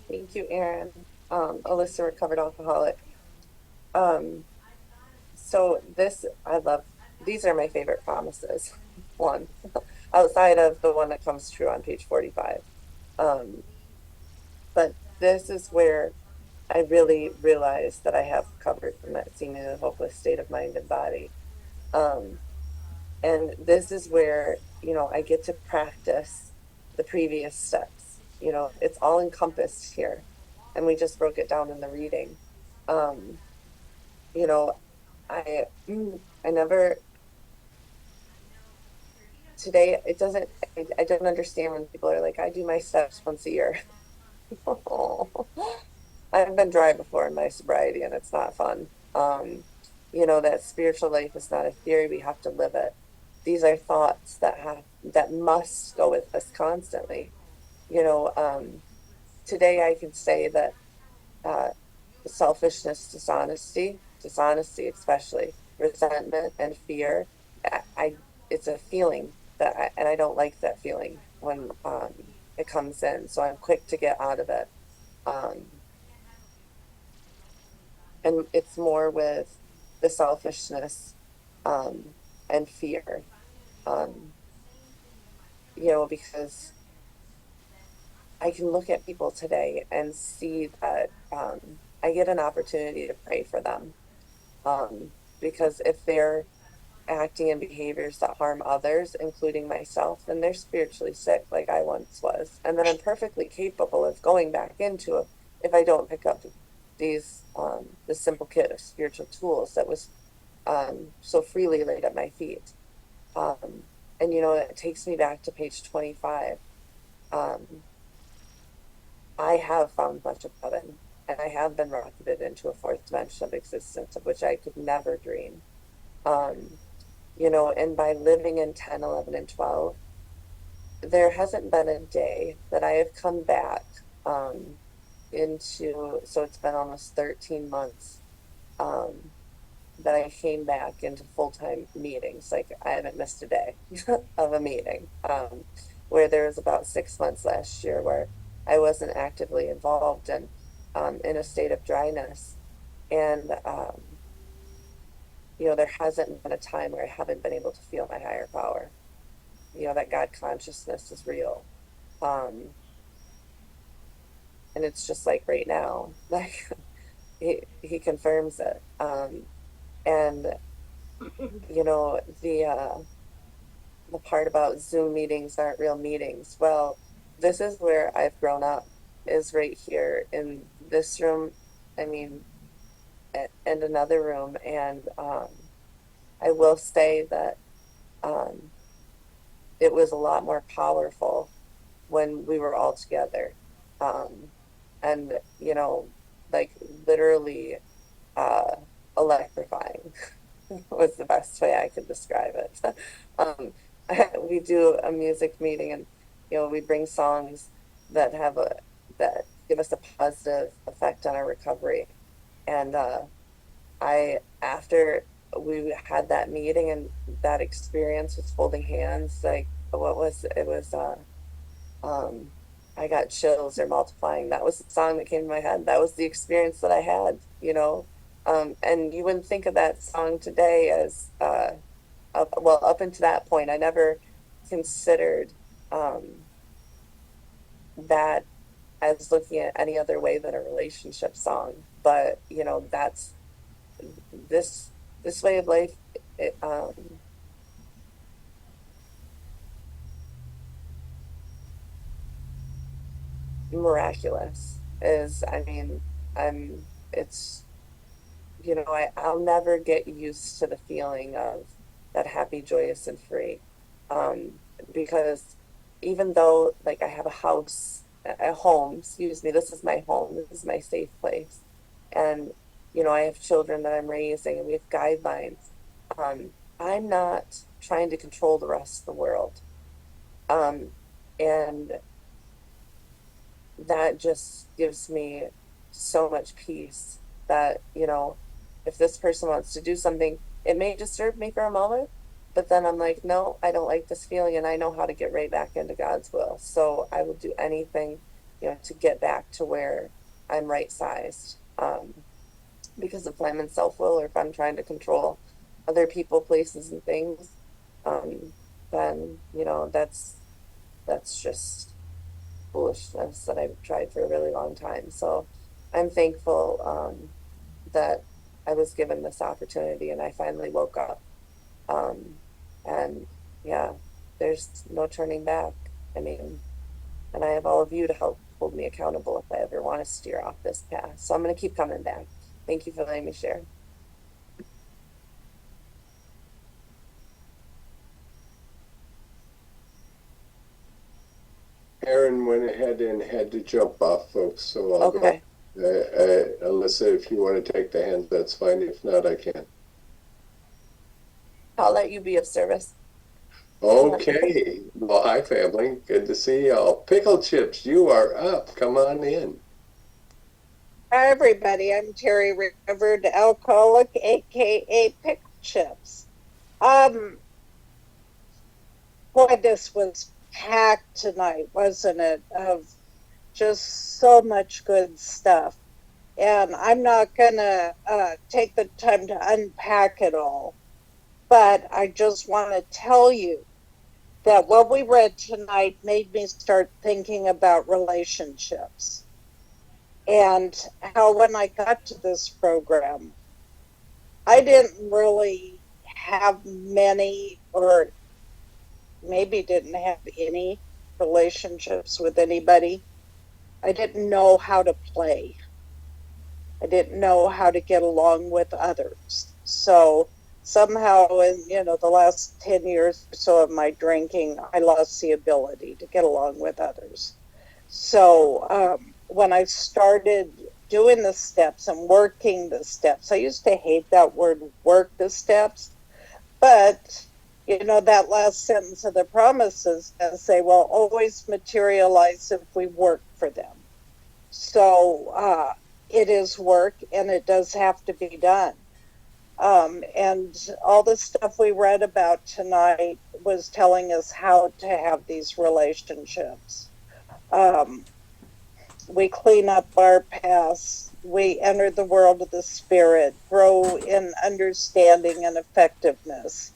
Thank you, Aaron. Alyssa, recovered alcoholic. So this, I love, these are my favorite promises. One, outside of the one that comes true on page 45. But this is where I really realized that I have recovered from that seemingly hopeless state of mind and body. And this is where, you know, I get to practice the previous steps. You know, it's all encompassed here. And we just broke it down in the reading. You know, I never, today, it doesn't, I don't understand when people are like, I do my steps once a year. I've been dry before in my sobriety and it's not fun. You know, that spiritual life is not a theory, we have to live it. These are thoughts that must go with us constantly. You know, today I can say that selfishness, dishonesty especially, resentment and fear, it's a feeling and I don't like that feeling when it comes in, so I'm quick to get out of it. And it's more with the selfishness and fear, you know, because I can look at people today and see that I get an opportunity to pray for them, because if they're acting in behaviors that harm others, including myself, then they're spiritually sick like I once was. And then I'm perfectly capable of going back into it if I don't pick up these, this simple kit of spiritual tools that was so freely laid at my feet. And, you know, it takes me back to page 25. I have found much of heaven, and I have been rocketed into a fourth dimension of existence of which I could never dream. You know, and by living in 10, 11, and 12, there hasn't been a day that I have come back into, so it's been almost 13 months that I came back into full-time meetings. Like, I haven't missed a day of a meeting, where there was about 6 months last year where I wasn't actively involved and in a state of dryness. And you know, there hasn't been a time where I haven't been able to feel my higher power. You know, that God consciousness is real. And it's just like right now, like he confirms it. And you know, the part about Zoom meetings aren't real meetings. Well, this is where I've grown up, is right here in this room. I mean, and another room. And I will say that it was a lot more powerful when we were all together. And, you know, like literally electrifying was the best way I could describe it. We do a music meeting and, you know, we bring songs that that give us a positive effect on our recovery. And after we had that meeting and that experience with holding hands, like what was it was I got chills or multiplying. That was the song that came to my head. That was the experience that I had, you know. And you wouldn't think of that song today as up until that point, I never considered that as looking at any other way than a relationship song. But you know, that's this this way of life. It, miraculous is, I mean, I'm it's you know, I'll never get used to the feeling of that happy, joyous, and free. Um, because even though, like, I have a house, a home, excuse me, this is my home, this is my safe place. And, you know, I have children that I'm raising and we have guidelines. Um, I'm not trying to control the rest of the world. Um, and that just gives me so much peace that, you know, if this person wants to do something, it may disturb me for a moment, but then I'm like, no, I don't like this feeling and I know how to get right back into God's will. So I will do anything, you know, to get back to where I'm right sized. Because if I'm in self will or if I'm trying to control other people, places, and things, um, then, you know, that's just foolishness that I've tried for a really long time. So I'm thankful that I was given this opportunity and I finally woke up. Um, and yeah, there's no turning back. I mean, and I have all of you to help hold me accountable if I ever want to steer off this path. So I'm going to keep coming back. Thank you for letting me share. Aaron went ahead and had to jump off, folks, so I'll Okay. go. Alyssa, if you want to take the hand, that's fine. If not, I can. I'll let you be of service. Okay. Well, hi, family. Good to see y'all. Pickle Chips, you are up. Come on in. Hi, everybody. I'm Terry, recovered alcoholic, aka Pickle Chips. Boy, this was packed tonight, wasn't it? Of just so much good stuff. And I'm not gonna take the time to unpack it all, but I just want to tell you that what we read tonight made me start thinking about relationships and how when I got to this program, I didn't really have many, or maybe didn't have any relationships with anybody. I didn't know how to play. I didn't know how to get along with others. So somehow in, you know, the last 10 years or so of my drinking, I lost the ability to get along with others. So when I started doing the steps and working the steps, I used to hate that word, work the steps, but you know, that last sentence of the promises does say, well, always materialize if we work for them. So it is work and it does have to be done. And all the stuff we read about tonight was telling us how to have these relationships. Um, we clean up our past, we enter the world of the spirit, grow in understanding and effectiveness,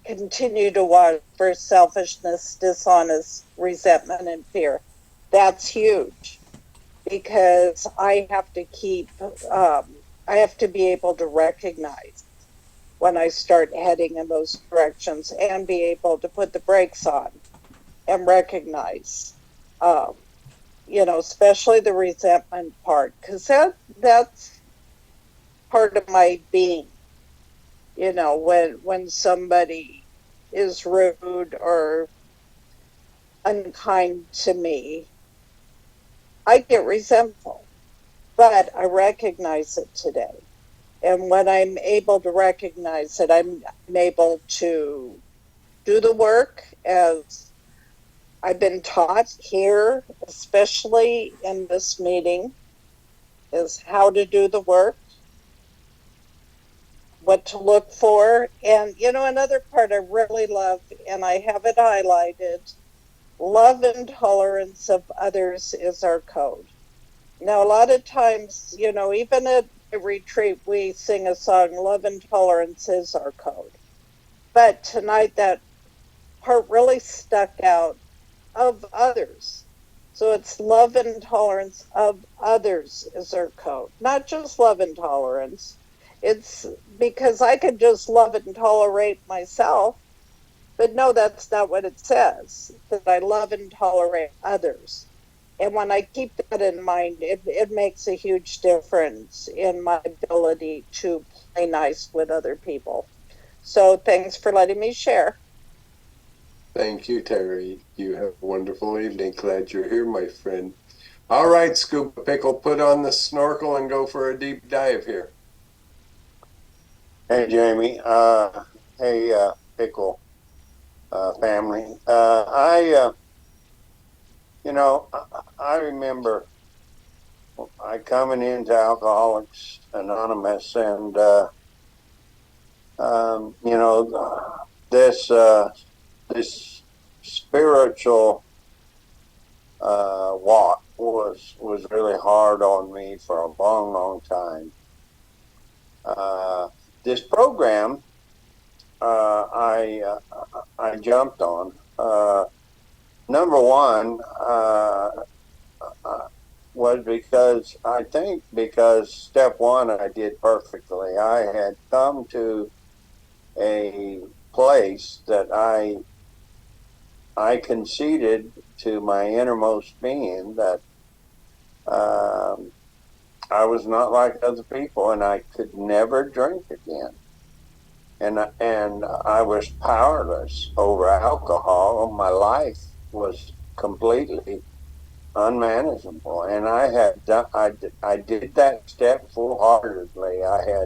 continue to watch for selfishness, dishonest, resentment, and fear. That's huge because I have to I have to be able to recognize when I start heading in those directions and be able to put the brakes on and recognize, um, you know, especially the resentment part, because that's part of my being. You know, when somebody is rude or unkind to me, I get resentful, but I recognize it today. And when I'm able to recognize it, I'm able to do the work as I've been taught here, especially in this meeting, is how to do the work. what to look for. And, another part I really love, and I have it highlighted, love and tolerance of others is our code. Now, a lot of times, even at a retreat, we sing a song, love and tolerance is our code. But tonight, that part really stuck out, of others. So it's love and tolerance of others is our code, not just love and tolerance. It's because I could just love and tolerate myself, but no, that's not what it says, that I love and tolerate others. And when I keep that in mind, it makes a huge difference in my ability to play nice with other people. So thanks for letting me share. Thank you, Terry. You have a wonderful evening. Glad you're here, my friend. All right, Scuba Pickle, put on the snorkel and go for a deep dive here. Hey, Jamie. Hey, Pickle family. I remember I coming into Alcoholics Anonymous, and this spiritual walk was really hard on me for a long, long time. This program I jumped on. Number one was because step one I did perfectly. I had come to a place that I conceded to my innermost being that I was not like other people, and I could never drink again. And I was powerless over alcohol. My life was completely unmanageable, and I did that step full-heartedly. I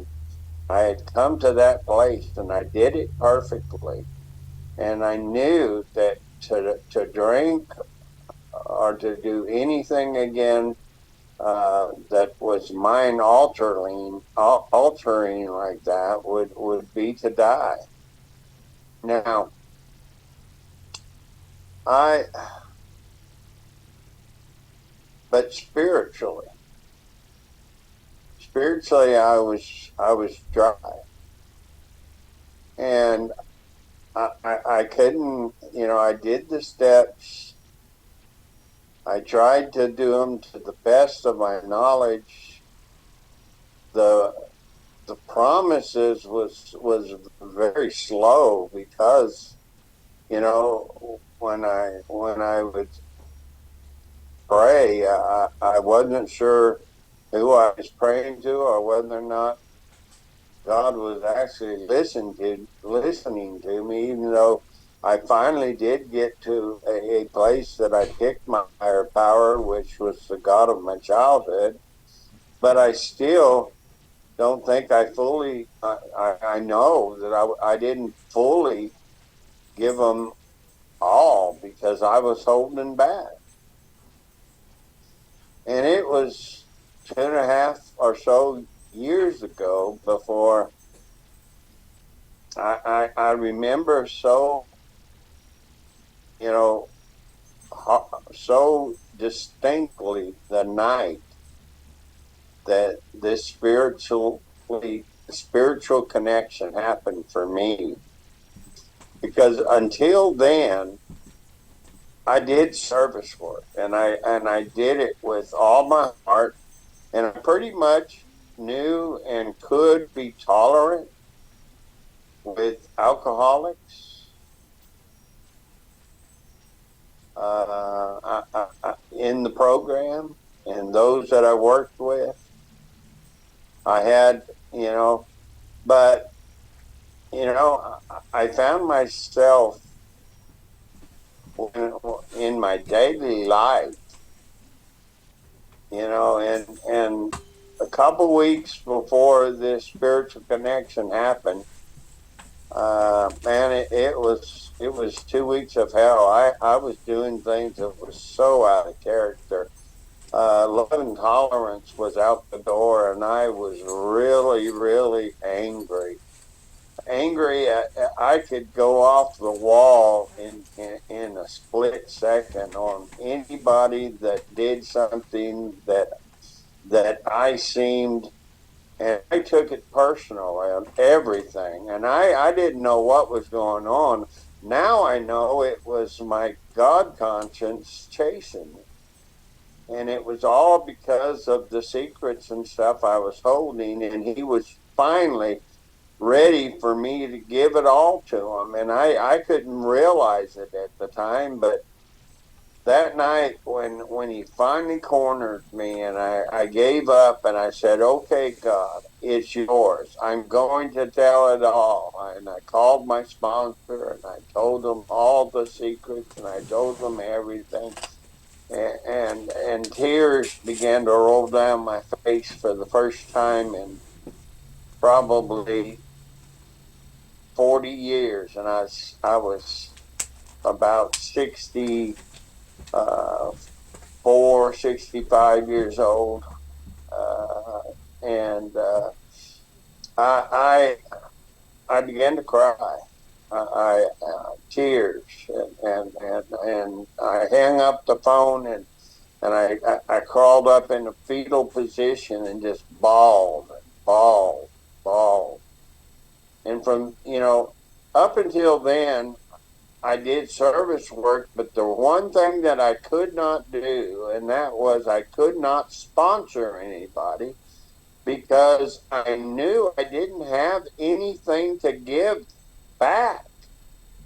had come to that place, and I did it perfectly. And I knew that to drink or to do anything again that was mind altering like that would be to die. Now, but spiritually, I was dry, and I couldn't, I did the steps. I tried to do them to the best of my knowledge. The promises was very slow because, when I would pray, I wasn't sure who I was praying to or whether or not God was actually listening to me, even though I finally did get to a place that I picked my higher power, which was the God of my childhood. But I still don't think I fully, I know that I didn't fully give them all because I was holding back. And it was 2.5 or so years ago before I remember so so distinctly the night that this spiritual connection happened for me, because until then I did service work, and I did it with all my heart, and I pretty much knew and could be tolerant with alcoholics. In the program, and those that I worked with, I had, but, I found myself in my daily life, and a couple weeks before this spiritual connection happened, man, it was 2 weeks of hell. I was doing things that was so out of character. Love and tolerance was out the door, and I was really, really angry. angry. I could go off the wall in a split second on anybody that did something that I seemed, and I took it personal on everything. And I didn't know what was going on. Now I know it was my God conscience chasing me. And it was all because of the secrets and stuff I was holding. And he was finally ready for me to give it all to him. And I couldn't realize it at the time, but that night when he finally cornered me and I gave up and I said, okay, God, it's yours. I'm going to tell it all. And I called my sponsor and I told them all the secrets and I told them everything. And tears began to roll down my face for the first time in probably 40 years. And I was about 65 years old. And I began to cry. Tears, and I hung up the phone and I crawled up in a fetal position and just bawled and bawled. And from, up until then, I did service work, but the one thing that I could not do, and that was I could not sponsor anybody because I knew I didn't have anything to give back.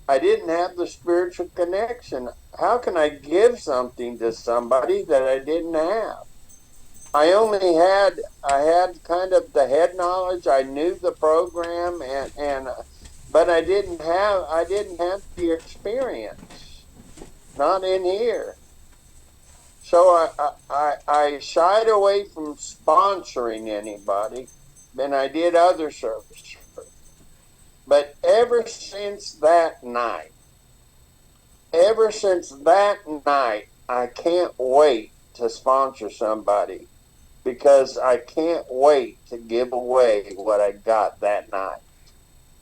I didn't have the spiritual connection. How can I give something to somebody that I didn't have? I had kind of the head knowledge. I knew the program and but I didn't have the experience. Not in here. So I shied away from sponsoring anybody, and I did other service. But ever since that night, I can't wait to sponsor somebody because I can't wait to give away what I got that night.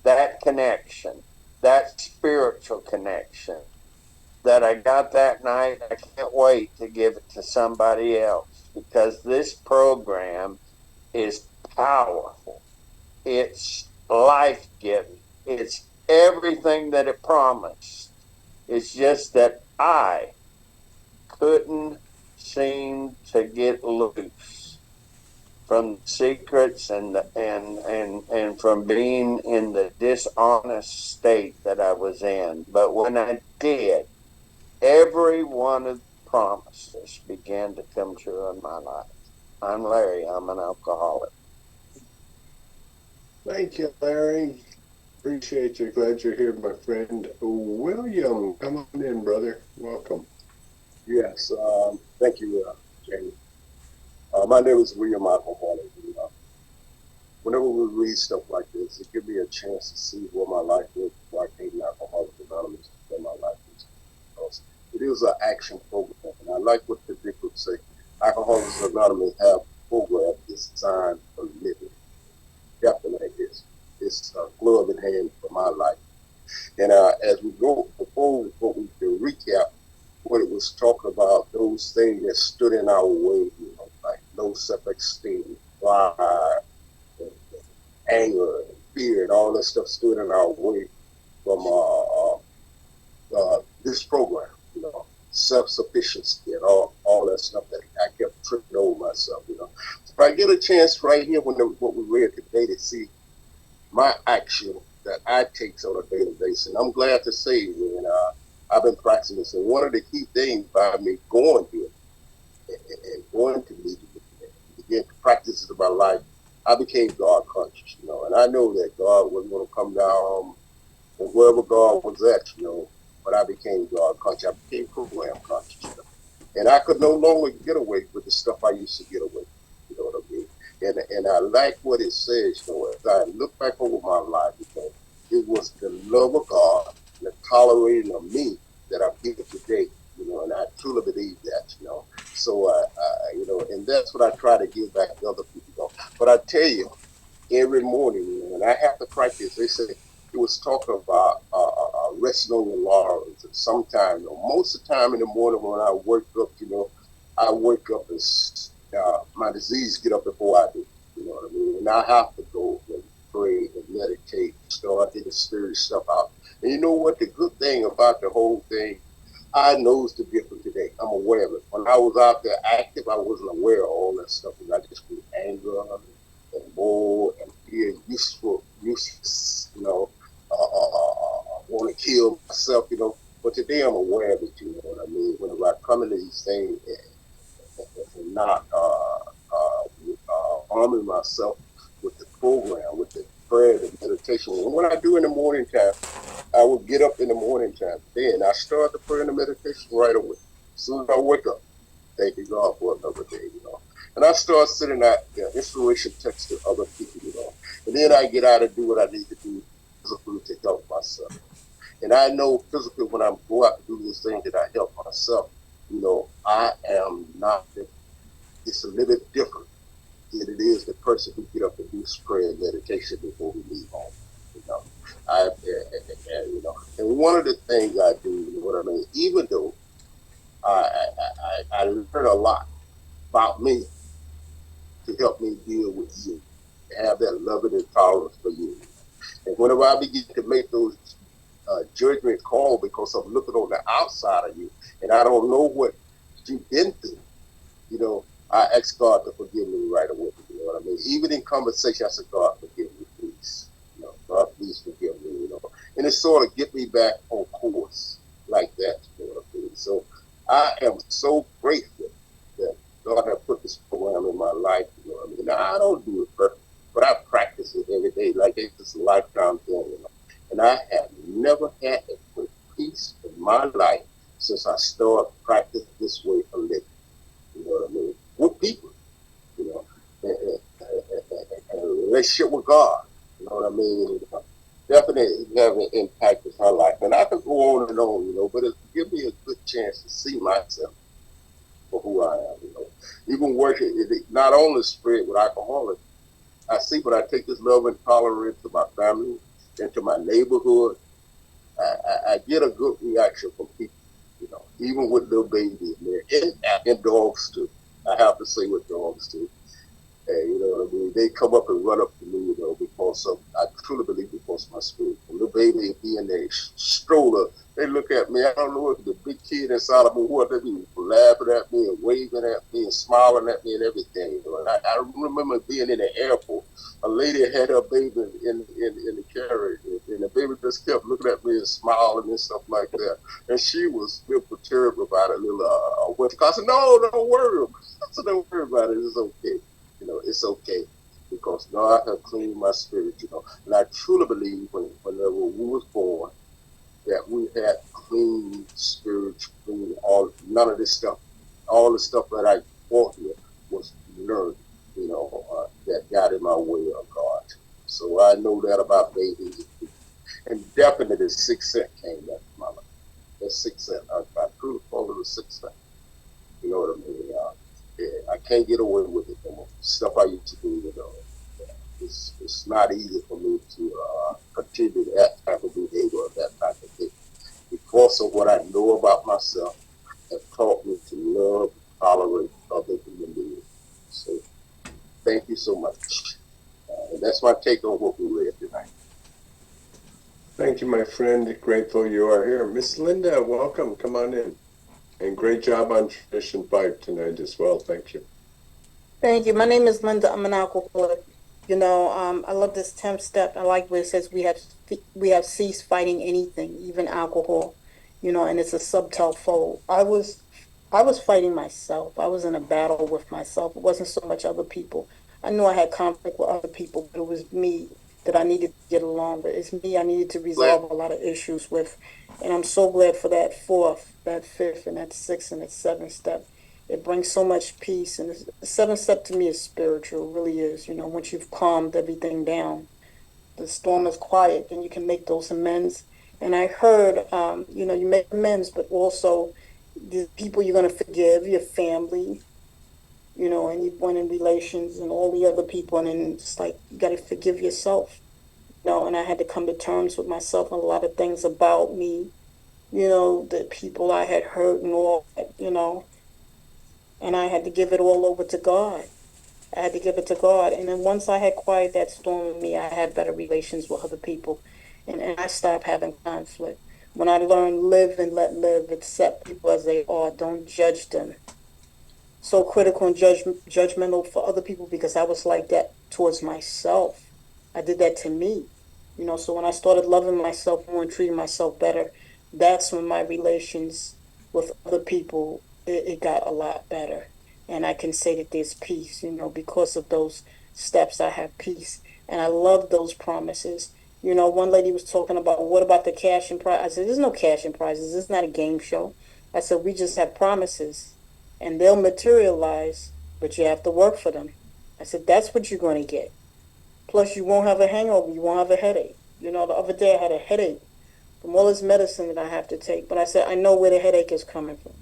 That connection, that spiritual connection that I got that night, I can't wait to give it to somebody else because this program is powerful. It's life giving. It's everything that it promised. It's just that I couldn't seem to get loose from secrets and from being in the dishonest state that I was in. But when I did, every one of the promises began to come true in my life. I'm Larry. I'm an alcoholic. Thank you, Larry. Appreciate you. Glad you're here, my friend. William, come on in, brother. Welcome. Yes, thank you, Jamie. My name is William Alcoholic. Whenever we read stuff like this, it gives me a chance to see where my life was before I came to Alcoholics Anonymous, where my life is. Because it is an action program. And I like what the Dick would say. Alcoholics Anonymous have a program designed for living. Definitely is. It's a glove in hand for my life. And as we go before we can recap what it was talking about, those things that stood in our way, like low self-esteem, pride, anger, and fear, and all that stuff stood in our way from this program, self-sufficiency and all that stuff that I kept tripping over myself, So I get a chance right here what we read today to see my action that I take on a daily basis. And I'm glad to say when I've been practicing this. And one of the key things by me going here and going to meetings and begin to practice it in my life, I became God conscious, and I know that God was going to come down from wherever God was at, but I became God conscious. I became program conscious, and I could no longer get away with the stuff I used to get away with, you know what I mean? And I like what it says, as I look back over my life, it was the love of God, the tolerating of me that I'm here today, and I truly believe that, So, and that's what I try to give back to other people. But I tell you, every morning, and I have to practice, they say, it was talking about resting on your laurels. And sometimes, most of the time in the morning when I wake up, I wake up and my disease get up before I do. You know what I mean? And I have to go and pray and meditate, start getting spirit stuff out. And you know what? The good thing about the whole thing, I knows the difference today. I'm aware of it. When I was out there active, I wasn't aware of all that stuff. And I just grew anger and more and fear, useless, want to kill myself, But today I'm aware of it, you know what I mean? Whenever I come into these things and not arming myself with the program, with the prayer, the meditation. And what I do in the morning time, I would get up in the morning time. Then I start the prayer and the meditation right away. As soon as I wake up, thank you God for another day, And I start sending out inspiration text to other people, And then I get out and do what I need to do physically to help myself. And I know physically when I go out to do this thing that I help myself, I am not, it's a little bit different than it is the person who get up and do prayer and meditation before we leave home. And one of the things I do, what I mean, even though I learn a lot about me to help me deal with you, have that loving and tolerance for you. And whenever I begin to make those judgment call because I'm looking on the outside of you and I don't know what you've been through, I ask God to forgive me right away. You know what I mean? Even in conversation, I say, God, forgive me, please. God, please forgive me, And it sort of get me back on course like that, you know what I mean? So I am so grateful that God has put this program in my life, you know what I mean? Now, I don't do it perfect, but I practice it every day like it's just a lifetime thing, And I have never had a peace in my life since I started practicing this way of living. You know what I mean? With people, and a relationship with God. You know what I mean? Definitely have an impact in my life. And I could go on and on, but it give me a good chance to see myself for who I am, Even working, it not only spread with alcoholics, I see when I take this love and tolerance to my family and to my neighborhood, I get a good reaction from people, even with little babies and dogs too. I have to say with dogs too. And you know what I mean? They come up and run up to me, because I truly believe because of my spirit. When the baby be in their stroller, they look at me. I don't know if the big kid inside of me, what they be laughing at me and waving at me and smiling at me and everything. And I remember being in the airport. A lady had her baby in the carriage, and the baby just kept looking at me and smiling and stuff like that. And she was real perturbed about it. I said, no, don't worry. I said, don't worry about it. It's okay. It's okay because God has cleaned my spirit, And I truly believe whenever we was born that we had clean spirit, clean none of this stuff. All the stuff that I brought here was learned, that got in my way of God. So I know that about babies. And definitely the sixth sense came back to my life. The sixth sense. I truly call it the sixth sense. You know what I mean? I can't get away with it no more. Stuff I used to do, it's not easy for me to continue that type of behavior or that type of thing. Because of what I know about myself have taught me to love, tolerate other human beings. So thank you so much. And that's my take on what we read tonight. Thank you, my friend. Grateful you are here. Miss Linda, welcome. Come on in. And great job on Tradition 5 tonight as well. Thank you. Thank you. My name is Linda. I'm an alcoholic. I love this 10th step. I like where it says we have ceased fighting anything, even alcohol. And it's a subtle fold. I was fighting myself. I was in a battle with myself. It wasn't so much other people. I knew I had conflict with other people, but it was me that I needed to get along with. It's me I needed to resolve a lot of issues with. And I'm so glad for that fourth, that fifth, and that sixth, and that seventh step. It brings so much peace. And the seventh step to me is spiritual, it really is. Once you've calmed everything down, the storm is quiet, then you can make those amends. And I heard, you make amends, but also the people you're going to forgive, your family, anyone in relations and all the other people. And then it's like, you got to forgive yourself. and I had to come to terms with myself and a lot of things about me, the people I had hurt and all that, and I had to give it all over to God. I had to give it to God. And then once I had quieted that storm in me, I had better relations with other people. And I stopped having conflict. When I learned live and let live, accept people as they are, don't judge them. So critical and judgmental for other people because I was like that towards myself. I did that to me. So when I started loving myself more and treating myself better, that's when my relations with other people, it got a lot better. And I can say that there's peace, because of those steps, I have peace. And I love those promises. One lady was talking about, what about the cash and prize? I said, there's no cash and prizes. This is not a game show. I said, we just have promises and they'll materialize, but you have to work for them. I said, that's what you're going to get. Plus, you won't have a hangover. You won't have a headache. The other day I had a headache from all this medicine that I have to take. But I said, I know where the headache is coming from.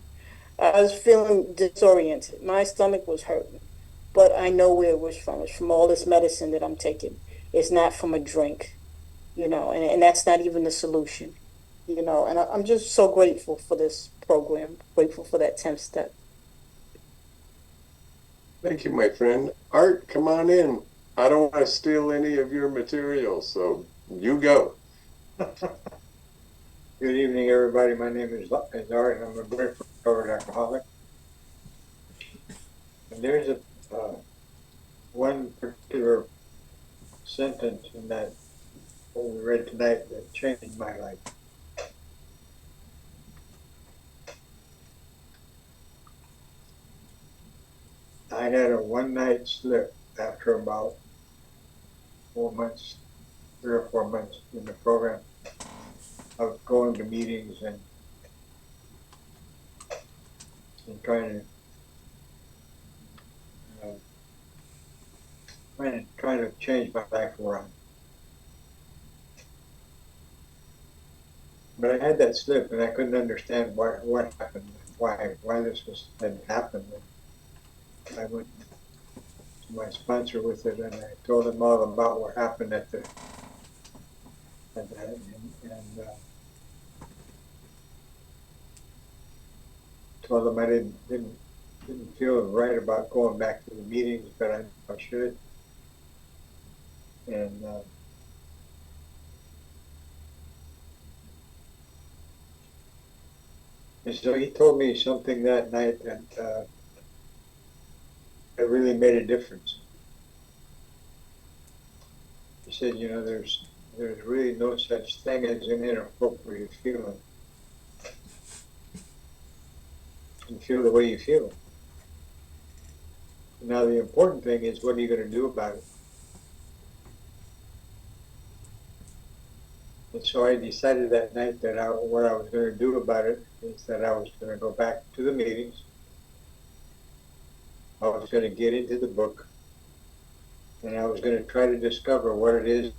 I was feeling disoriented. My stomach was hurting, but I know where it was from. It's from all this medicine that I'm taking. It's not from a drink, and that's not even the solution, and I'm just so grateful for this program, grateful for that 10th step. Thank you, my friend. Art, come on in. I don't want to steal any of your material, so you go. Good evening, everybody. My name is Art. I'm a grateful recovered alcoholic. And there's one particular sentence in that what we read tonight that changed my life. I had a one-night slip after about 4 months, 3 or 4 months in the program of going to meetings and trying to change my life around. But I had that slip and I couldn't understand what happened, why this had happened. And I went to my sponsor with it and I told him all about what happened at that, and told him I didn't feel right about going back to the meetings, but I should. And so he told me something that night that really made a difference. He said, there's really no such thing as an inappropriate feeling. You feel the way you feel. Now the important thing is, what are you going to do about it? And so I decided that night that what I was going to do about it is that I was going to go back to the meetings. I was going to get into the book. And I was going to try to discover what it is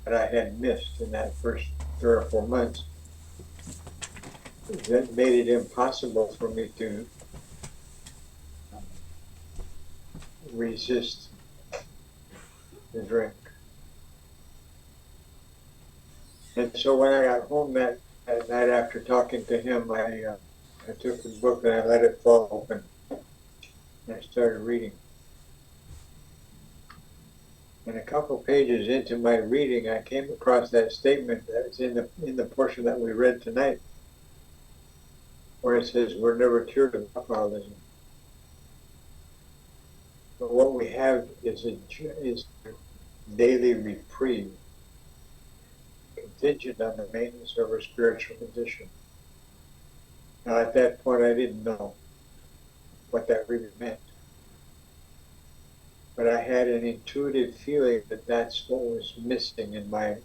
that I had missed in that first 3 or 4 months that made it impossible for me to resist the drink. And so when I got home that night after talking to him, I took the book and I let it fall open. And I started reading. And a couple pages into my reading, I came across that statement that's in the portion that we read tonight, where it says, we're never cured of alcoholism. But what we have is daily reprieve, contingent on the maintenance of our spiritual condition. Now, at that point, I didn't know what that really meant. But I had an intuitive feeling that that's what was missing in my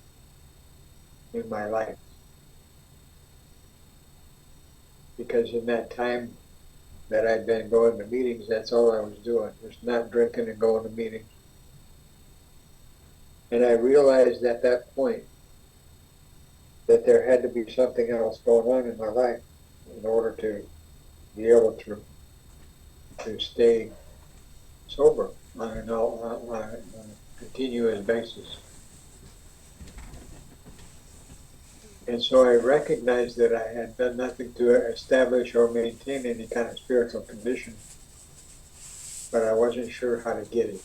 life. Because in that time that I'd been going to meetings, that's all I was doing, was not drinking and going to meetings. And I realized at that point that there had to be something else going on in my life in order to be able to stay sober on a continuous basis. And so I recognized that I had done nothing to establish or maintain any kind of spiritual condition, but I wasn't sure how to get it.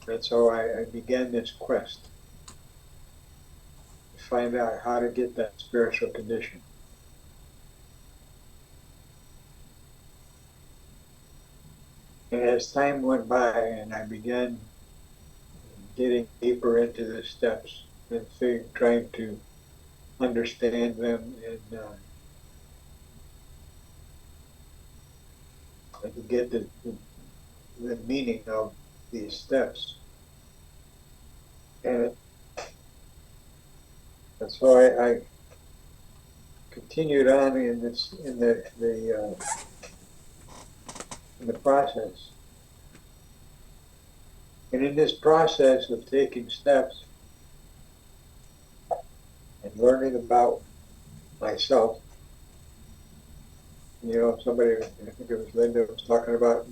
And so I began this quest to find out how to get that spiritual condition. And as time went by and I began getting deeper into the steps and trying to understand them and to get the meaning of these steps. And so I continued on in the process. And in this process of taking steps and learning about myself, you know, somebody, I think it was Linda, was talking about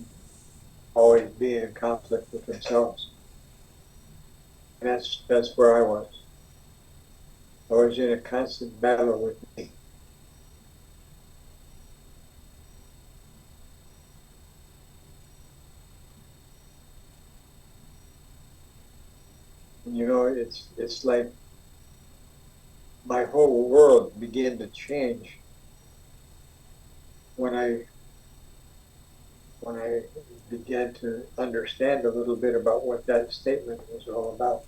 always being in conflict with themselves. And that's where I was. I was in a constant battle with me. And, you know, it's like my whole world began to change when I began to understand a little bit about what that statement was all about.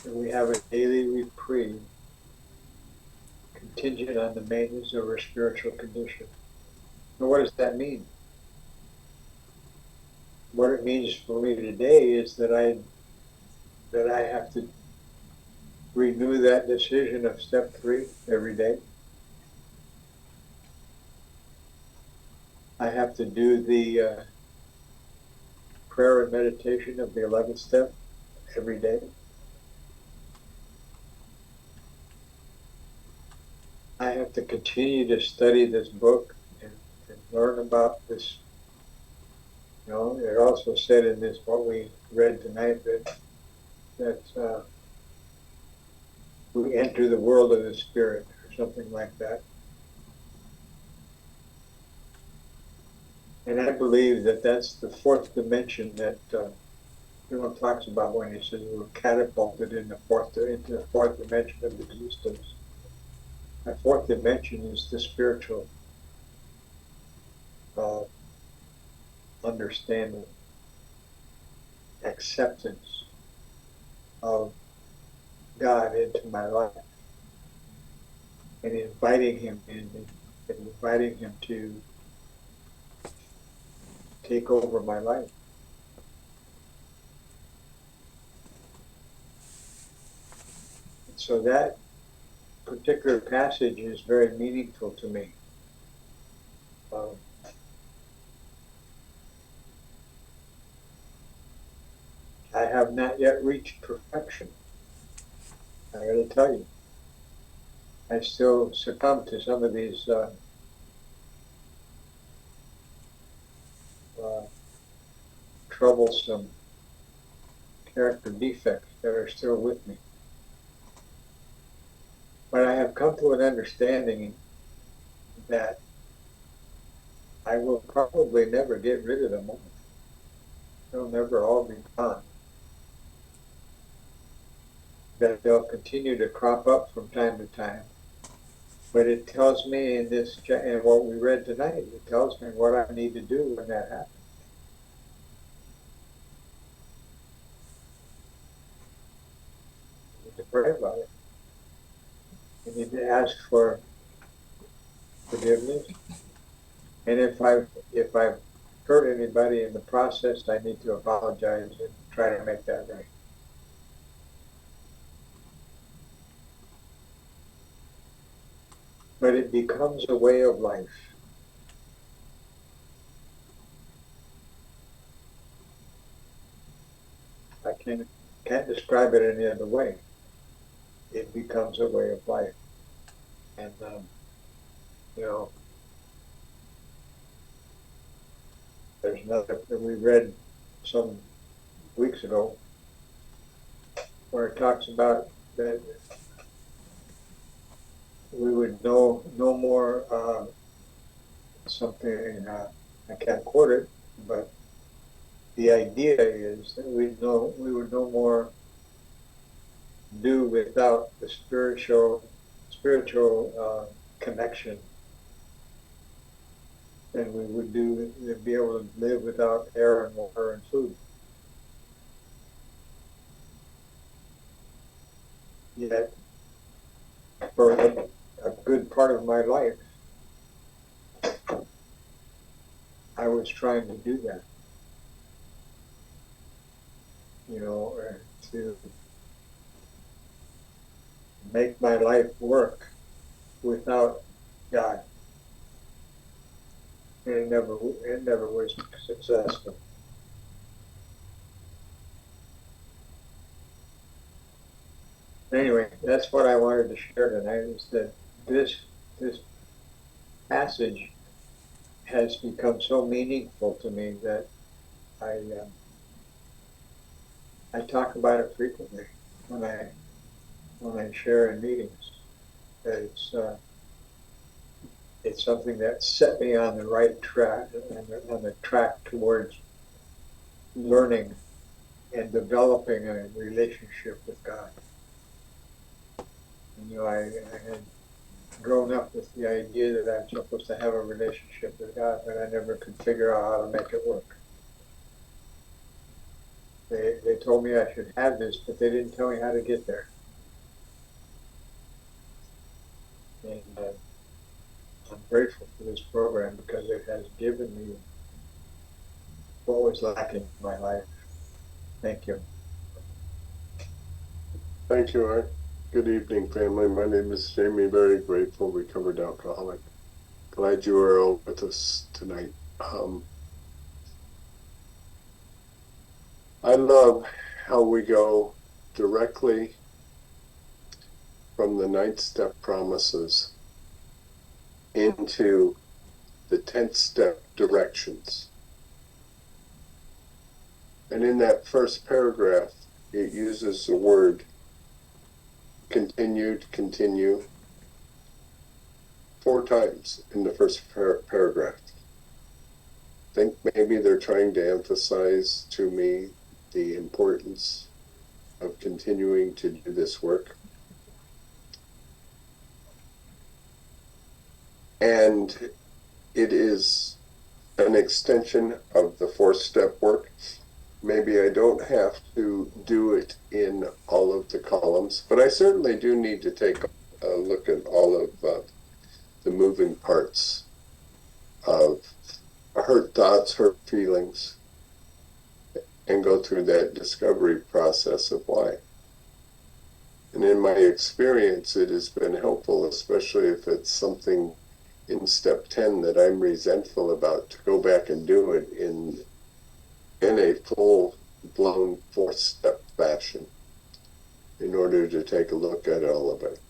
And we have a daily reprieve contingent on the maintenance of our spiritual condition. Now, what does that mean? What it means for me today is that I have to renew that decision of step 3 every day. I have to do the prayer and meditation of the 11th step every day. I have to continue to study this book and learn about this. You know, it also said in this, what we read tonight, that we enter the world of the spirit, or something like that. And I believe that that's the 4th dimension that talks about when he says we're catapulted into the fourth dimension of existence. That 4th dimension is the spiritual understanding, acceptance of God into my life, and inviting him in, and inviting him to take over my life. And so that particular passage is very meaningful to me. I have not yet reached perfection. I got to tell you, I still succumb to some of these troublesome character defects that are still with me. But I have come to an understanding that I will probably never get rid of them all. They'll never all be gone. That they'll continue to crop up from time to time. But it tells me in this, and what we read tonight, it tells me what I need to do when that happens. I need to pray about it. I need to ask for forgiveness. And if I've hurt anybody in the process, I need to apologize and try to make that right. But it becomes a way of life. I can't describe it any other way. It becomes a way of life. And, there's another, we read some weeks ago, where it talks about that we would know no more something, I can't quote it, but the idea is that we would no more do without the spiritual connection than we would be able to live without air and water and food. Yet, for a good part of my life, I was trying to do that. To make my life work without God. And it never was successful. Anyway, that's what I wanted to share tonight, is that this passage has become so meaningful to me that I talk about it frequently when I share in meetings. That it's something that set me on the right track, on the track towards learning and developing a relationship with God. And, I had grown up with the idea that I'm supposed to have a relationship with God, but I never could figure out how to make it work. They told me I should have this, but they didn't tell me how to get there. And I'm grateful for this program because it has given me what was lacking in my life. Thank you. Thank you, Art. Good evening, family. My name is Jamie, very grateful, recovered alcoholic. Glad you are all with us tonight. I love how we go directly from the 9th step promises into the 10th step directions. And in that first paragraph, it uses the word continue 4 times in the first paragraph. I think maybe they're trying to emphasize to me the importance of continuing to do this work. And it is an extension of the 4th step work. Maybe I don't have to do it in all of the columns, but I certainly do need to take a look at all of the moving parts of hurt thoughts, hurt feelings, and go through that discovery process of why. And in my experience, it has been helpful, especially if it's something in step 10 that I'm resentful about, to go back and do it in a full-blown 4th step fashion in order to take a look at all of it.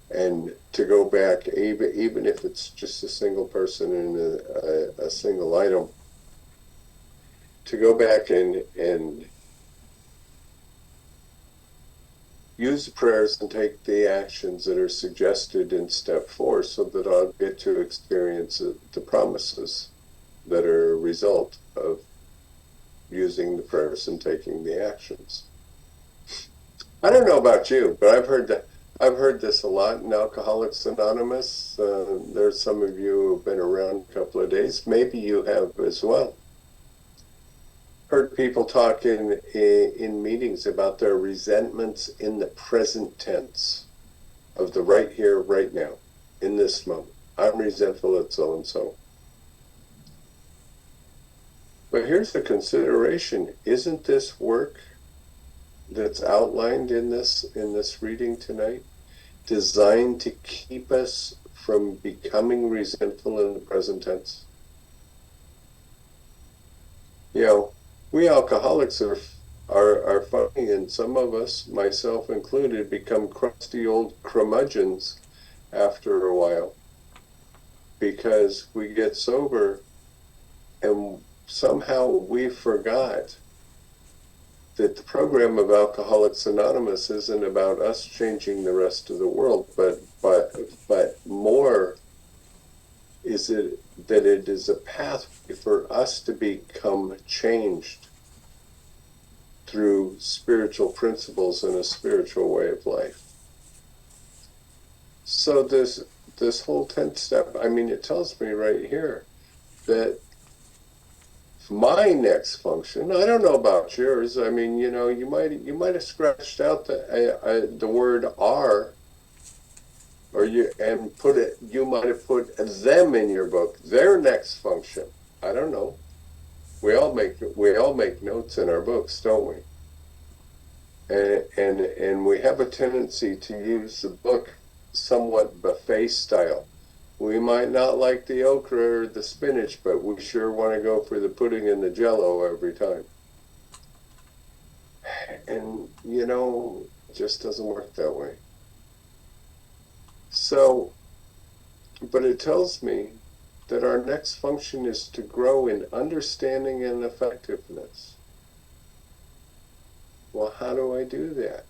And to go back, even if it's just a single person and a single item, to go back and use the prayers and take the actions that are suggested in step 4 so that I'll get to experience the promises that are a result of using the prayers and taking the actions. I don't know about you, but I've heard this a lot in Alcoholics Anonymous. There's some of you who have been around a couple of days. Maybe you have as well. Heard people talk in meetings about their resentments in the present tense of the right here, right now, in this moment. I'm resentful at so-and-so. But here's the consideration. Isn't this work that's outlined in this reading tonight designed to keep us from becoming resentful in the present tense? We alcoholics are funny, and some of us, myself included, become crusty old curmudgeons after a while because we get sober and somehow we forgot that the program of Alcoholics Anonymous isn't about us changing the rest of the world, but more is it that it is a pathway for us to become changed through spiritual principles and a spiritual way of life. So this whole 10th step, I mean, it tells me right here that my next function, I don't know about yours. I mean, you know, you might have scratched out the word "are," or you might have put them in your book. Their next function, I don't know. We all make notes in our books, don't we? And we have a tendency to use the book somewhat buffet style. We might not like the okra or the spinach, but we sure want to go for the pudding and the jello every time. And, you know, it just doesn't work that way. So, but it tells me that our next function is to grow in understanding and effectiveness. Well, how do I do that?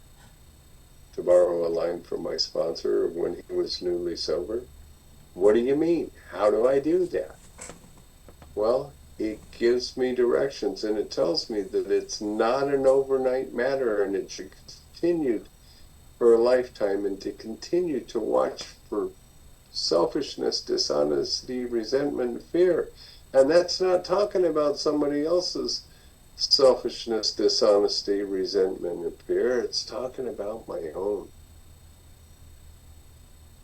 To borrow a line from my sponsor when he was newly sober, what do you mean? How do I do that? Well, it gives me directions, and it tells me that it's not an overnight matter, and it should continue for a lifetime, and to continue to watch for selfishness, dishonesty, resentment, fear. And that's not talking about somebody else's selfishness, dishonesty, resentment, and fear. It's talking about my own.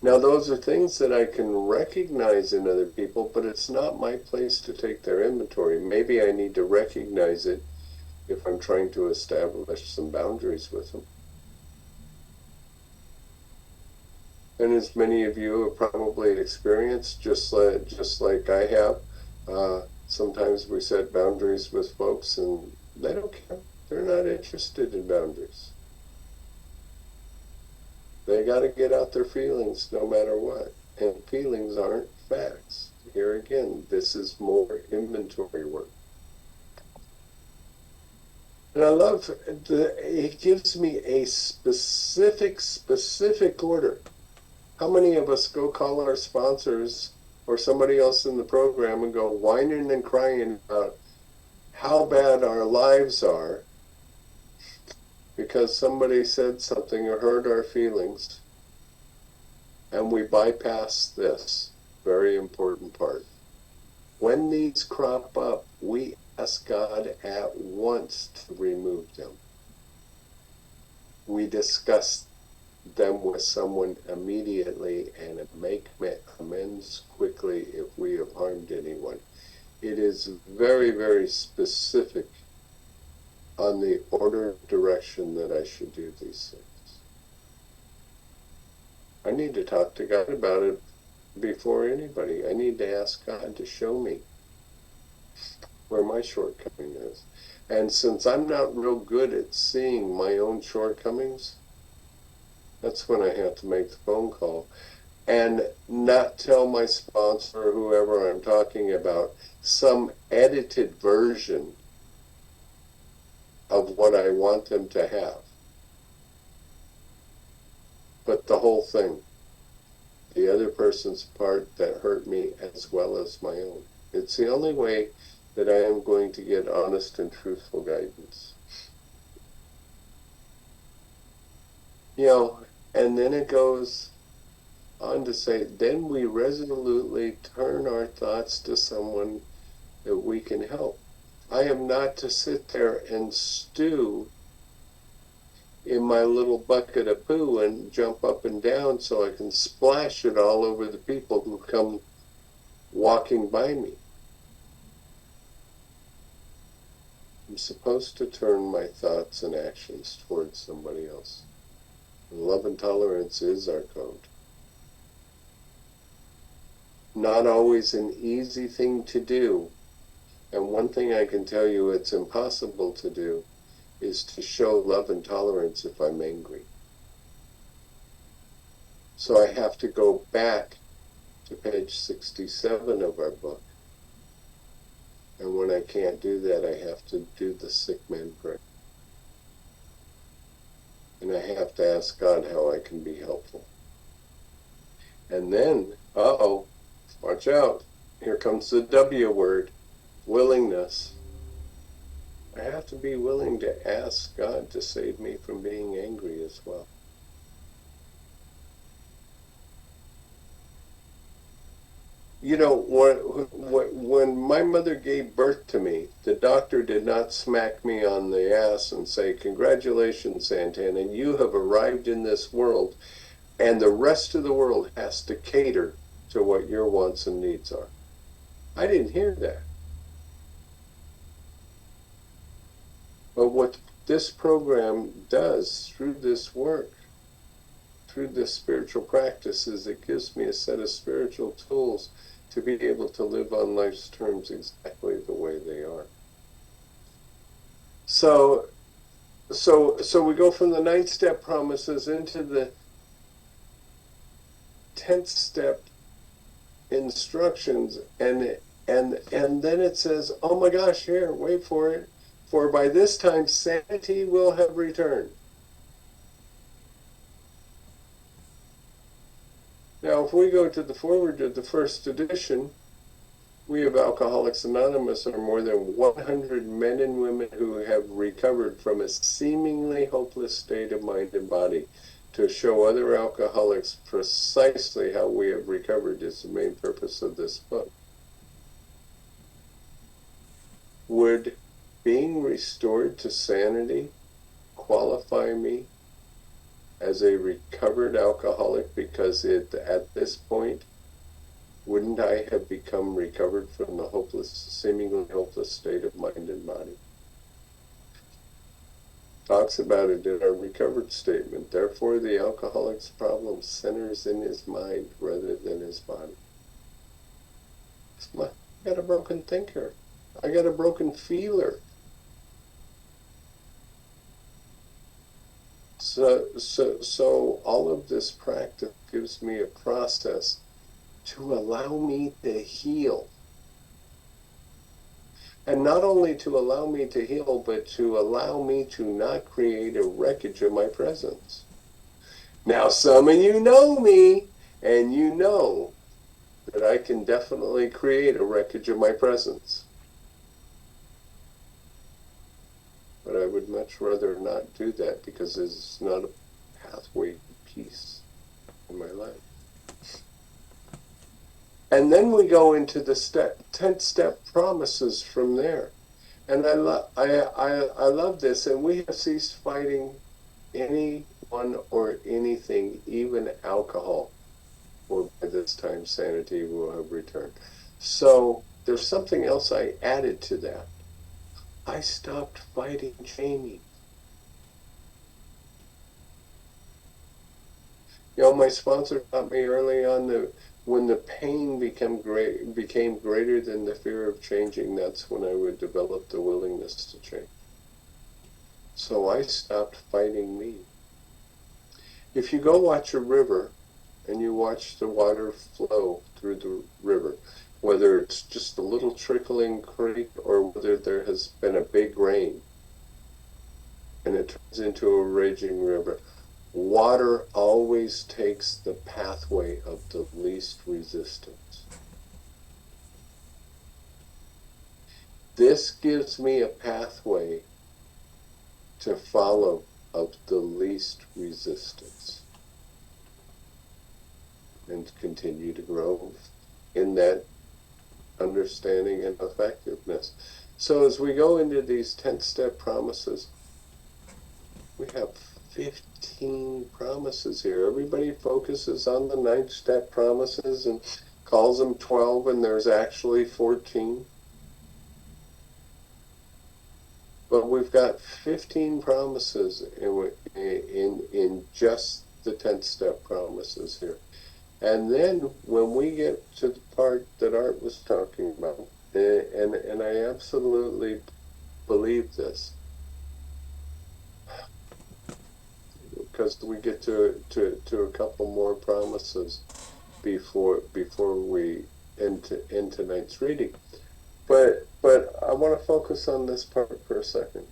Now, those are things that I can recognize in other people, but it's not my place to take their inventory. Maybe I need to recognize it if I'm trying to establish some boundaries with them. And as many of you have probably experienced, just like I have, sometimes we set boundaries with folks and they don't care. They're not interested in boundaries. They got to get out their feelings no matter what. And feelings aren't facts. Here again, this is more inventory work. And I love it gives me a specific order. How many of us go call our sponsors or somebody else in the program and go whining and crying about how bad our lives are because somebody said something or hurt our feelings, and we bypass this very important part. When these crop up, we ask God at once to remove them. We discuss them with someone immediately and make amends quickly if we have harmed anyone. It is very, very specific on the order of direction that I should do these things. I need to talk to God about it before anybody. I need to ask God to show me where my shortcoming is. And since I'm not real good at seeing my own shortcomings, that's when I have to make the phone call and not tell my sponsor or whoever I'm talking about some edited version of what I want them to have. But the whole thing, the other person's part that hurt me as well as my own. It's the only way that I am going to get honest and truthful guidance. You know, and then it goes on to say, then we resolutely turn our thoughts to someone that we can help. I am not to sit there and stew in my little bucket of poo and jump up and down so I can splash it all over the people who come walking by me. I'm supposed to turn my thoughts and actions towards somebody else. Love and tolerance is our code. Not always an easy thing to do. And one thing I can tell you it's impossible to do is to show love and tolerance if I'm angry. So I have to go back to page 67 of our book. And when I can't do that, I have to do the sick man prayer. And I have to ask God how I can be helpful. And then, watch out. Here comes the W word, willingness. I have to be willing to ask God to save me from being angry as well. You know, when my mother gave birth to me, the doctor did not smack me on the ass and say, "Congratulations, Santana, you have arrived in this world, and the rest of the world has to cater to what your wants and needs are." I didn't hear that. But what this program does through this work, through this spiritual practice, is it gives me a set of spiritual tools to be able to live on life's terms exactly the way they are. So we go from the 9th step promises into the 10th step instructions, and then it says, oh my gosh, here, wait for it, for by this time sanity will have returned. Now, if we go to the forward to the first edition, we of Alcoholics Anonymous are more than 100 men and women who have recovered from a seemingly hopeless state of mind and body. To show other alcoholics precisely how we have recovered is the main purpose of this book. Would being restored to sanity qualify me as a recovered alcoholic, because at this point, wouldn't I have become recovered from the seemingly hopeless state of mind and body? Talks about it in our recovered statement. Therefore, the alcoholic's problem centers in his mind rather than his body. I got a broken thinker. I got a broken feeler. So all of this practice gives me a process to allow me to heal. And not only to allow me to heal, but to allow me to not create a wreckage of my presence. Now, some of you know me, and you know that I can definitely create a wreckage of my presence. But I would much rather not do that, because it's not a pathway to peace in my life. And then we go into the 10th step promises from there. And I love this. And we have ceased fighting anyone or anything, even alcohol, for by this time sanity will have returned. So there's something else I added to that. I stopped fighting Jamie. You know, my sponsor taught me early on that when the pain became greater than the fear of changing, that's when I would develop the willingness to change. So I stopped fighting me. If you go watch a river and you watch the water flow through the river, whether it's just a little trickling creek or whether there has been a big rain and it turns into a raging river, water always takes the pathway of the least resistance. This gives me a pathway to follow of the least resistance and continue to grow in that understanding and effectiveness. So as we go into these 10th step promises, we have 15 promises here. Everybody focuses on the 9th step promises and calls them 12, and there's actually 14. But we've got 15 promises in just the 10th step promises here. And then when we get to the part that Art was talking about, and I absolutely believe this, because we get to a couple more promises before we end tonight's reading. But I want to focus on this part for a second.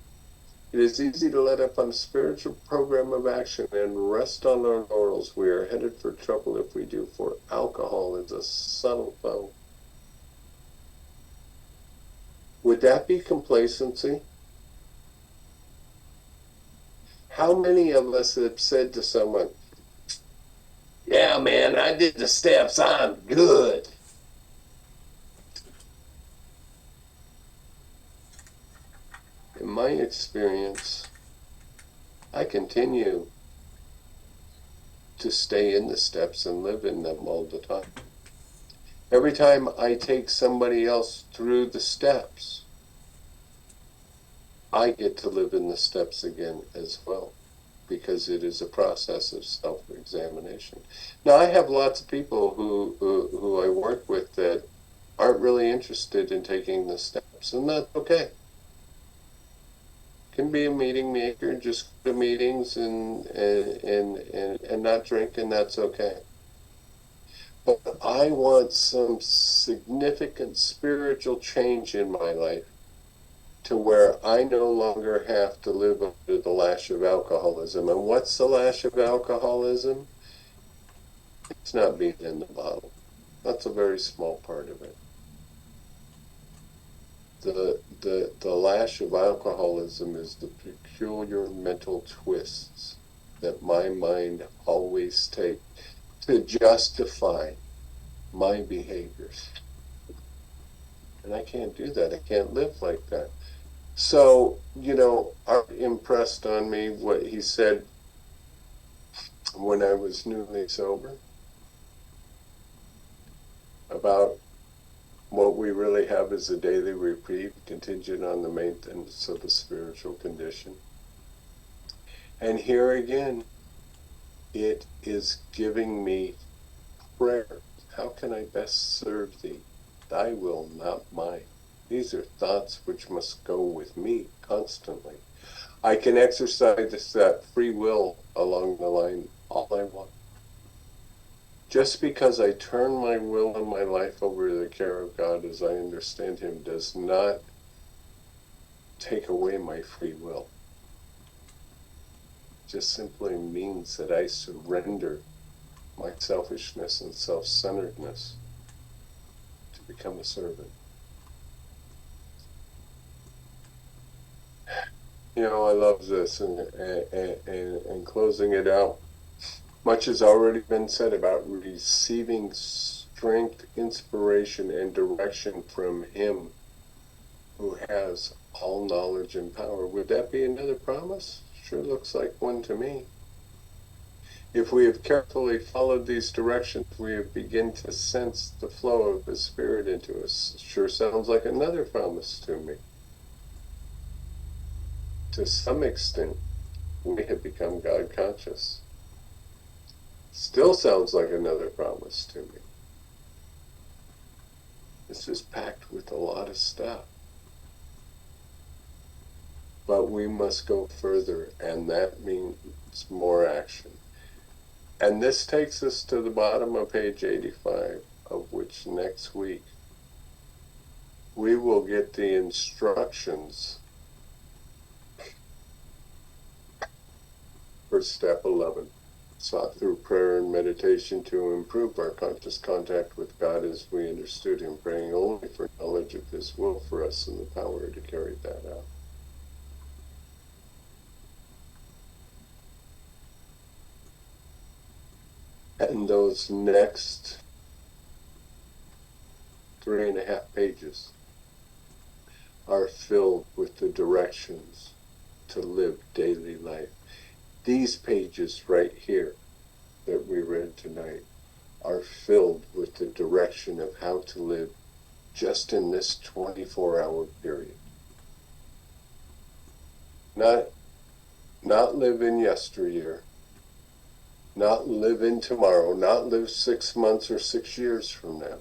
It is easy to let up on a spiritual program of action and rest on our laurels. We are headed for trouble if we do, for alcohol is a subtle foe. Would that be complacency? How many of us have said to someone, "Yeah, man, I did the steps, I'm good"? In my experience, I continue to stay in the steps and live in them all the time. Every time I take somebody else through the steps, I get to live in the steps again as well, because it is a process of self-examination. Now, I have lots of people who I work with that aren't really interested in taking the steps, and that's okay. Can be a meeting maker, just go to meetings and not drink, and that's okay. But I want some significant spiritual change in my life to where I no longer have to live under the lash of alcoholism. And what's the lash of alcoholism? It's not being in the bottle. That's a very small part of it. The lash of alcoholism is the peculiar mental twists that my mind always takes to justify my behaviors. And I can't do that. I can't live like that. So, Art impressed on me what he said when I was newly sober about what we really have is a daily reprieve contingent on the maintenance of the spiritual condition. And here again, it is giving me prayer. How can I best serve thee? Thy will, not mine. These are thoughts which must go with me constantly. I can exercise that free will along the line all I want. Just because I turn my will and my life over to the care of God as I understand Him does not take away my free will. It just simply means that I surrender my selfishness and self-centeredness to become a servant. I love this, and closing it out, much has already been said about receiving strength, inspiration, and direction from Him who has all knowledge and power. Would that be another promise? Sure looks like one to me. If we have carefully followed these directions, we have begun to sense the flow of the Spirit into us. Sure sounds like another promise to me. To some extent, we have become God conscious. Still sounds like another promise to me. This is packed with a lot of stuff. But we must go further, and that means more action. And this takes us to the bottom of page 85, of which next week we will get the instructions for step 11, sought through prayer and meditation to improve our conscious contact with God as we understood Him, praying only for knowledge of His will for us and the power to carry that out. And those next 3.5 pages are filled with the directions to live daily life. These pages right here that we read tonight are filled with the direction of how to live just in this 24-hour period. Not live in yesteryear, not live in tomorrow, not live 6 months or 6 years from now,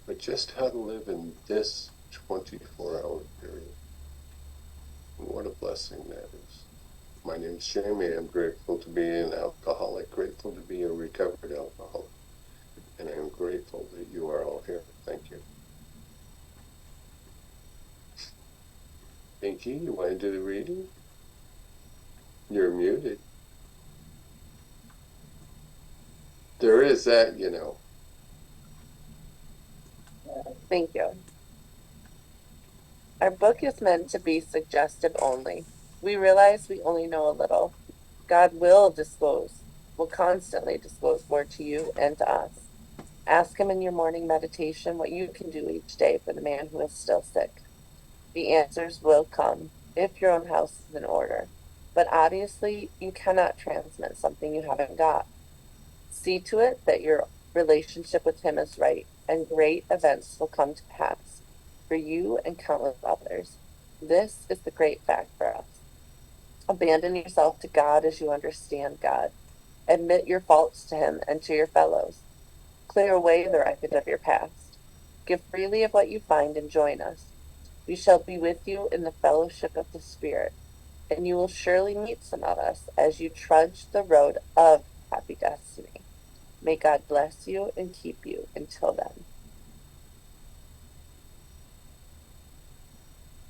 but just how to live in this 24-hour period. And what a blessing that is. My name's Jamie. I'm grateful to be an alcoholic, grateful to be a recovered alcoholic, and I'm grateful that you are all here. Thank you. Pinky, you want to do the reading? You're muted. There is that, you know. Thank you. Our book is meant to be suggestive only. We realize we only know a little. God will constantly disclose more to you and to us. Ask Him in your morning meditation what you can do each day for the man who is still sick. The answers will come if your own house is in order. But obviously, you cannot transmit something you haven't got. See to it that your relationship with Him is right, and great events will come to pass for you and countless others. This is the great fact for us. Abandon yourself to God as you understand God. Admit your faults to Him and to your fellows. Clear away the wreckage of your past. Give freely of what you find and join us. We shall be with you in the fellowship of the Spirit, and you will surely meet some of us as you trudge the road of happy destiny. May God bless you and keep you until then.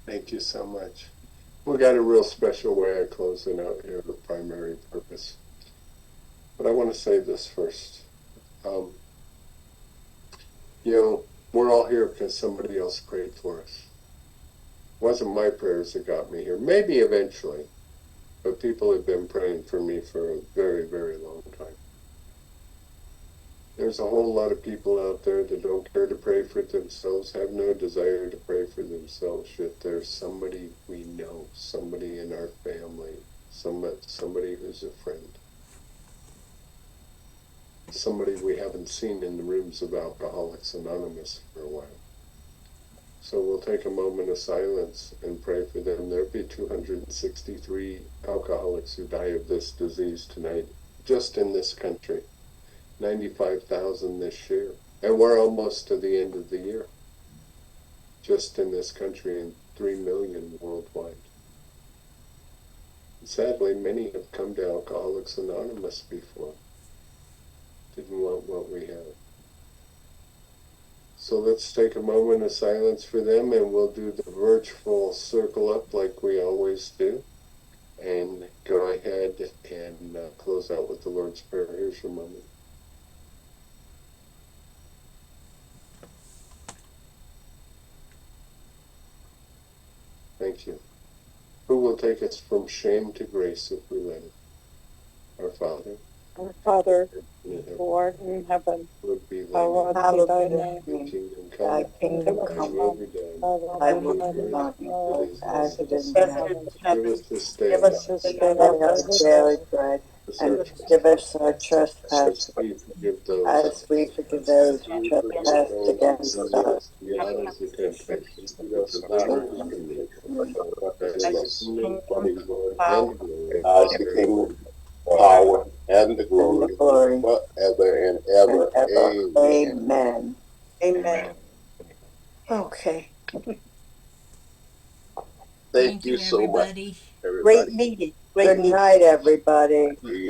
Thank you so much. We got a real special way of closing out here, the primary purpose. But I want to say this first. We're all here because somebody else prayed for us. It wasn't my prayers that got me here. Maybe eventually. But people have been praying for me for a very, very long time. There's a whole lot of people out there that don't care to pray for themselves, have no desire to pray for themselves, yet there's somebody we know, somebody in our family, somebody who's a friend, somebody we haven't seen in the rooms of Alcoholics Anonymous for a while. So we'll take a moment of silence and pray for them. There'll be 263 alcoholics who die of this disease tonight, just in this country. 95,000 this year. And we're almost to the end of the year. Just in this country, and 3 million worldwide. And sadly, many have come to Alcoholics Anonymous before. Didn't want what we have. So let's take a moment of silence for them, and we'll do the virtual circle up like we always do. And go ahead and close out with the Lord's Prayer. Here's your moment. Thank you. Who will take us from shame to grace if we let it? Our Father. Our Father, who art in heaven, Would be hallowed be thy name. Thy kingdom thy come, will be done. thy will be done, as it is in As it heaven. is in Give heaven, us this day Give us this day our daily bread, and forgive us our trespasses, as we forgive those as we forgive those who trespass against us. Not us into temptation, but deliver us from evil. Thy is the kingdom, and glory, God's the kingdom, power, and the And glory, the glory, forever and and ever. ever. Amen. Amen. Amen. Okay. Thank you so much, Great everybody. meeting. Good night, everybody.